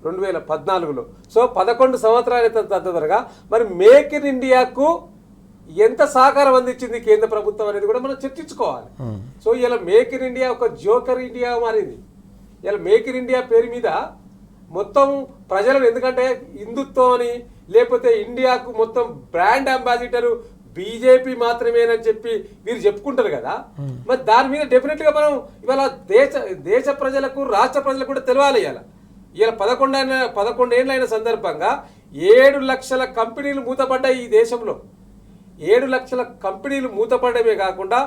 2014లో. సో 11 సంవత్సరాలు అయితే తగ్గదరగా మరి మేక్ ఇన్ ఇండియాకు ఎంత సహకారం అందించింది కేంద్ర ప్రభుత్వం అనేది కూడా మనం చర్చించుకోవాలి. సో ఇలా మేక్ ఇన్ ఇండియా ఒక జోకర్ ఇండియా మారింది. ఇలా మేక్ ఇన్ ఇండియా పేరు మీద మొత్తం ప్రజలను, ఎందుకంటే హిందుత్వం అని లేకపోతే ఇండియాకు మొత్తం బ్రాండ్ అంబాసిడర్ బీజేపీ మాత్రమేనని చెప్పి వీరు చెప్పుకుంటారు కదా, మరి దాని మీద డెఫినెట్గా మనం ఇవాళ దేశ ప్రజలకు రాష్ట్ర ప్రజలకు కూడా తెలవాలి. ఇలా 11 ఏళ్ళైన సందర్భంగా 7 లక్షల కంపెనీలు మూతపడ్డాయి ఈ దేశంలో. 7 లక్షల కంపెనీలు మూతపడమే కాకుండా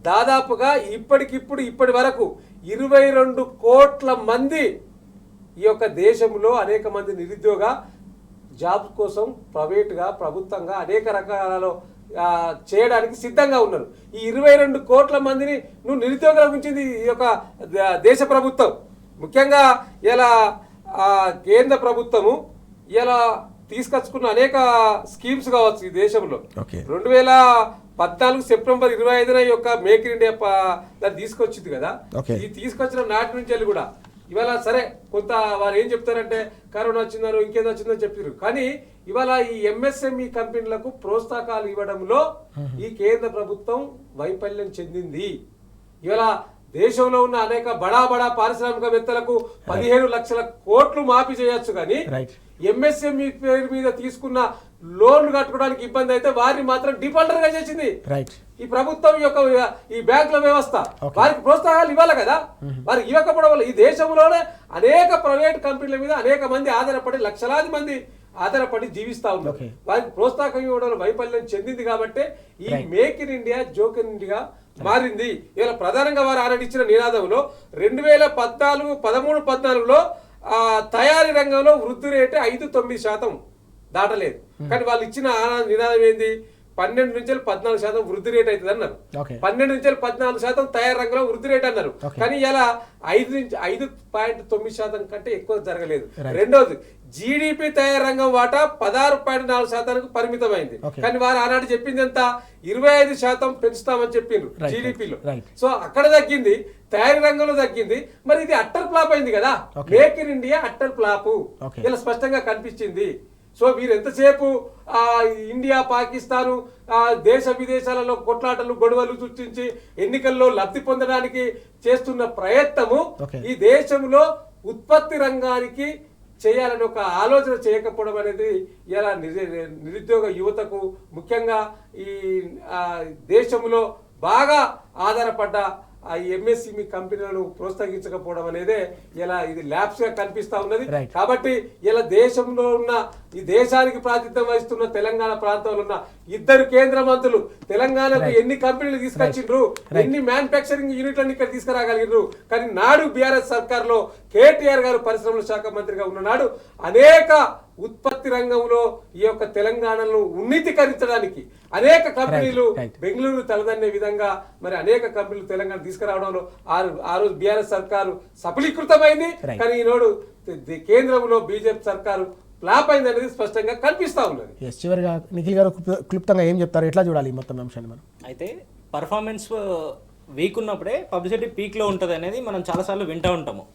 దాదాపుగా ఇప్పటి వరకు 22 కోట్ల మంది ఈ యొక్క దేశంలో అనేక మంది నిరుద్యోగ జాబ్ కోసం ప్రైవేట్గా ప్రభుత్వంగా అనేక రకాలలో చేయడానికి సిద్ధంగా ఉన్నారు. ఈ 22 కోట్ల మందిని నువ్వు నిరుద్యోగుల ఉంచింది ఈ యొక్క దేశ ప్రభుత్వం. ముఖ్యంగా ఇలా కేంద్ర ప్రభుత్వము ఇలా తీసుకొచ్చుకున్న అనేక స్కీమ్స్ కావచ్చు ఈ దేశంలో. 2014 సెప్టెంబర్ 25 యొక్క మేక్ ఇన్ ఇండియా దాన్ని తీసుకొచ్చింది కదా, ఈ తీసుకొచ్చిన నాటి నుంచి వెళ్ళి కూడా ఇవాళ సరే కొంత వారు ఏం చెప్తారంటే కరోనా వచ్చిందో ఇంకేదో వచ్చిందో చెప్పారు, కానీ ఇవాళ ఈ ఎంఎస్ఎంఈ కంపెనీలకు ప్రోత్సాహకాలు ఇవ్వడంలో ఈ కేంద్ర ప్రభుత్వం వైఫల్యం చెందింది. ఇవాళ దేశంలో ఉన్న అనేక బడా పారిశ్రామికవేత్తలకు 15 లక్షల కోట్లు మాఫీ చేయొచ్చు, కానీ ఎంఎస్ఎంఈ పేరు మీద తీసుకున్న లోన్లు కట్టుకోవడానికి ఇబ్బంది అయితే వారిని మాత్రం డిఫాల్టర్ గా చేసింది ఈ ప్రభుత్వం యొక్క ఈ బ్యాంకుల వ్యవస్థ. వారికి ప్రోత్సాహాలు ఇవ్వాలి కదా, వారికి ఇవ్వకపోవడం వల్ల ఈ దేశంలోనే అనేక ప్రైవేట్ కంపెనీల మీద అనేక మంది ఆధారపడి లక్షలాది మంది ఆధారపడి జీవిస్తా ఉన్నారు. వారికి ప్రోత్సాహం ఇవ్వడం వైఫల్యం చెందింది కాబట్టి ఈ make in India joke in India మారింది. ఇలా ప్రధానంగా వారు ఆనాడు ఇచ్చిన నినాదంలో 2013-14లో తయారీ రంగంలో వృద్ధి రేటు 5-9% దాటలేదు, కానీ వాళ్ళు ఇచ్చిన నినాదం ఏంది? 12 నుంచి 14% వృద్ధి రేట్ అవుతుంది అన్నారు. 12 నుంచి 14% తయారీ రంగంలో వృద్ధి రేట్ అన్నారు, కానీ ఇలా 5.9% కంటే ఎక్కువ జరగలేదు. రెండోది జీడిపి తయారీ రంగం వాటా 16.4% పరిమితమైంది, కానీ వారు ఆనాడు చెప్పింది ఎంత? 25% పెంచుతామని చెప్పిండ్రు జీడిపిలో. సో అక్కడ తగ్గింది, తయారీ రంగంలో తగ్గింది. మరి ఇది అట్టర్ ఫ్లాప్ అయింది కదా, make in India utter flop ఇలా స్పష్టంగా కనిపించింది. సో వీరు ఎంతసేపు ఇండియా పాకిస్తాను దేశ విదేశాలలో కొట్లాటలు గొడవలు సృష్టించి ఎన్నికల్లో లబ్ధి పొందడానికి చేస్తున్న ప్రయత్నము ఈ దేశంలో ఉత్పత్తి రంగానికి చేయాలని ఒక ఆలోచన చేయకపోవడం అనేది ఇలా నిరుద్యోగ యువతకు ముఖ్యంగా ఈ దేశంలో బాగా ఆధారపడ్డ ఈ ఎంఎస్ఎంఈ కంపెనీలను ప్రోత్సహించకపోవడం అనేది ఇలా ఇది ల్యాబ్స్ గా కనిపిస్తా ఉన్నది. కాబట్టి ఇలా దేశంలో ఉన్న ఈ దేశానికి ప్రాతినిధ్యం వహిస్తున్న తెలంగాణ ప్రాంతంలో ఉన్న 2 కేంద్ర మంత్రులు తెలంగాణకు ఎన్ని కంపెనీలు తీసుకొచ్చిండ్రు, ఎన్ని మ్యానుఫ్యాక్చరింగ్ యూనిట్లను ఇక్కడ తీసుకురాగలిగినారు, కానీ నాడు బీఆర్ఎస్ సర్కార్ లో కేటీఆర్ గారు పరిశ్రమల శాఖ మంత్రిగా ఉన్ననాడు అనేక ఉత్పత్తి రంగంలో ఈ యొక్క తెలంగాణను ఉన్నతీకరించడానికి అనేక కంపెనీలు బెంగళూరు తలదన్నే విధంగా మరి అనేక కంపెనీలు తెలంగాణ తీసుకురావడంలో ఆ రోజు బీఆర్ఎస్ సర్కారు సఫలీకృతమైంది, కానీ ఈనాడు కేంద్రంలో బీజేపీ సర్కారు ఫ్లాప్ అయింది అనేది స్పష్టంగా కనిపిస్తా ఉన్నది. చివరిగా నిఖిల్ గారు క్లుప్తంగా ఏం చెప్తారు, ఎట్లా చూడాలి మొత్తం అంశాన్ని? మనం అయితే పర్ఫార్మెన్స్ వీక్ ఉన్నప్పుడే పబ్లిసిటీ పీక్లో ఉంటుంది అనేది మనం చాలాసార్లు వింటూ ఉంటాము.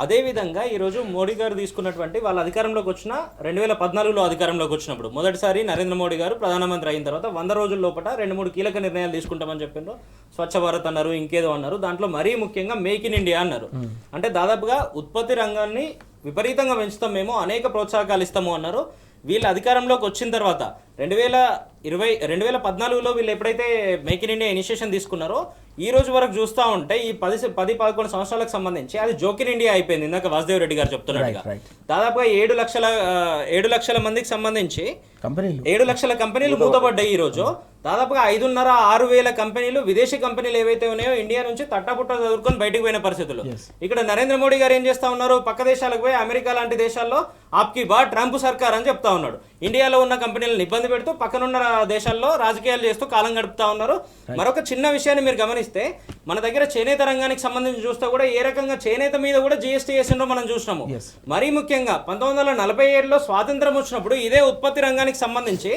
అదేవిధంగా ఈరోజు మోడీ గారు తీసుకున్నటువంటి వాళ్ళ అధికారంలోకి వచ్చిన 2014లో అధికారంలోకి వచ్చినప్పుడు మొదటిసారి నరేంద్ర మోడీ గారు ప్రధానమంత్రి అయిన తర్వాత 100 రోజుల లోపల 2-3 కీలక నిర్ణయాలు తీసుకుంటామని చెప్పిండ్రు. స్వచ్ఛ భారత్ అన్నారు, ఇంకేదో అన్నారు, దాంట్లో మరీ ముఖ్యంగా మేక్ ఇన్ ఇండియా అన్నారు. అంటే దాదాపుగా ఉత్పత్తి రంగాన్ని విపరీతంగా పెంచుతాం మేము, అనేక ప్రోత్సాహకాలు ఇస్తాము అన్నారు. వీళ్ళు అధికారంలోకి వచ్చిన తర్వాత 2014లో వీళ్ళు ఎప్పుడైతే మేక్ ఇన్ ఇండియా ఇనిషియేషన్ తీసుకున్నారో ఈ రోజు వరకు చూస్తూ ఉంటే ఈ 10-11 సంవత్సరాలకు సంబంధించి అది జోకిన్ ఇండియా అయిపోయింది. ఇందాక వాసుదేవ్ రెడ్డి గారు చెప్తున్నట్టుగా దాదాపుగా 7 లక్షల మందికి సంబంధించి 7 లక్షల కంపెనీలు మూతపడ్డాయి. ఈ రోజు దాదాపుగా 5.5-6 వేల కంపెనీలు, విదేశీ కంపెనీలు ఏవైతే ఉన్నాయో ఇండియా నుంచి తట్టపుట్ట చదువుకొని బయటకు పోయిన పరిస్థితులు. ఇక్కడ నరేంద్ర మోడీ గారు ఏం చేస్తా ఉన్నారు, పక్క దేశాలకు పోయి అమెరికా లాంటి దేశాల్లో ఆప్కి బా ట్రంప్ సర్కార్ అని చెప్తా ఉన్నాడు. ఇండియాలో ఉన్న కంపెనీలను ఇబ్బంది పెడుతూ పక్కనున్న దేశాల్లో రాజకీయాలు చేస్తూ కాలం గడుపుతా ఉన్నారు. మరొక చిన్న విషయాన్ని మీరు గమనిస్తే మన దగ్గర చేనేత రంగానికి సంబంధించి చూస్తే కూడా ఏ రకంగా చేనేత మీద కూడా జీఎస్టీ వేసిండ్రో మనం చూసినాము. మరీ ముఖ్యంగా 1947లో స్వాతంత్రం వచ్చినప్పుడు ఇదే ఉత్పత్తి రంగానికి సంబంధించి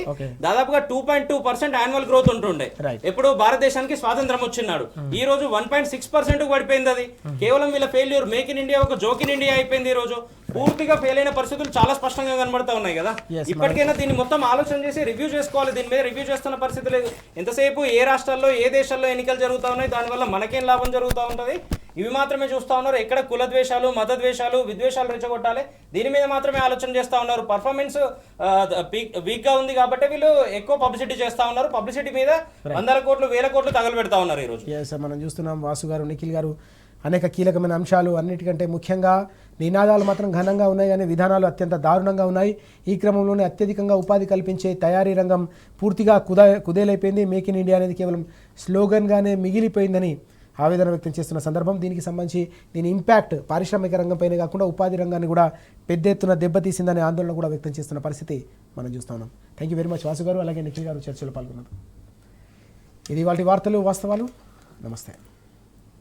దాదాపుగా 2.2% యాన్యువల్ గ్రోత్ ఉంటుండే ఎప్పుడు భారతదేశానికి స్వాతంత్రం వచ్చినాడు. ఈ రోజు 1.6% పడిపోయింది. అది కేవలం వీళ్ళ ఫెయిల్యూర్. మేక్ ఇన్ ఇండియా ఒక జోకిన్ ఇండియా అయిపోయింది. ఈ రోజు పూర్తిగా ఫెయిల్ అయిన పరిస్థితులు చాలా స్పష్టంగా కనబడతా ఉన్నాయి కదా. ఇప్పటికైనా దీన్ని మొత్తం ఆలోచన చేసి రివ్యూ చేసుకోవాలి. దీని మీద రివ్యూ చేస్తున్న పరిస్థితి లేదు. ఎంతసేపు ఏ రాష్ట్రాల్లో ఏ దేశాల్లో ఎన్నికలు జరుగుతూ ఉన్నాయి, దానివల్ల మనకేం లాభం జరుగుతూ ఉంటుంది, ఇవి మాత్రమే చూస్తూ ఉన్నారు. ఎక్కడ కుల ద్వేషాలు, మత ద్వేషాలు, విద్వేషాలు రెచ్చగొట్టాలి, దీని మీద మాత్రమే ఆలోచన చేస్తూ ఉన్నారు. పర్ఫార్మెన్స్ వీక్ గా ఉంది కాబట్టి వీళ్ళు ఎక్కువ పబ్లిసిటీ చేస్తూ ఉన్నారు. పబ్లిసిటీ మీద 100 కోట్లు 1000 కోట్లు తగలబెడతా ఉన్నారు ఈ రోజు. మనం చూస్తున్నాం వాసు గారు, నిఖిల్ గారు అనేక కీలకమైన అంశాలు, అన్నిటికంటే ముఖ్యంగా నినాదాలు మాత్రం ఘనంగా ఉన్నాయి కానీ విధానాలు అత్యంత దారుణంగా ఉన్నాయి. ఈ క్రమంలోనే అత్యధికంగా ఉపాధి కల్పించే తయారీ రంగం పూర్తిగా కుదేలైపోయింది. మేక్ ఇన్ ఇండియా అనేది కేవలం స్లోగన్గానే మిగిలిపోయిందని ఆవేదన వ్యక్తం చేస్తున్న సందర్భం. దీనికి సంబంధించి దీని ఇంపాక్ట్ పారిశ్రామిక రంగంపైనే కాకుండా ఉపాధి రంగాన్ని కూడా పెద్ద ఎత్తున దెబ్బతీసిందనే ఆందోళన కూడా వ్యక్తం చేస్తున్న పరిస్థితి మనం చూస్తూ ఉన్నాం. Thank you very much Vasu గారు, అలాగే నిఖిల్ గారు చర్చలో పాల్గొన్నారు. ఇది వాటి వార్తలు వాస్తవాలు. నమస్తే.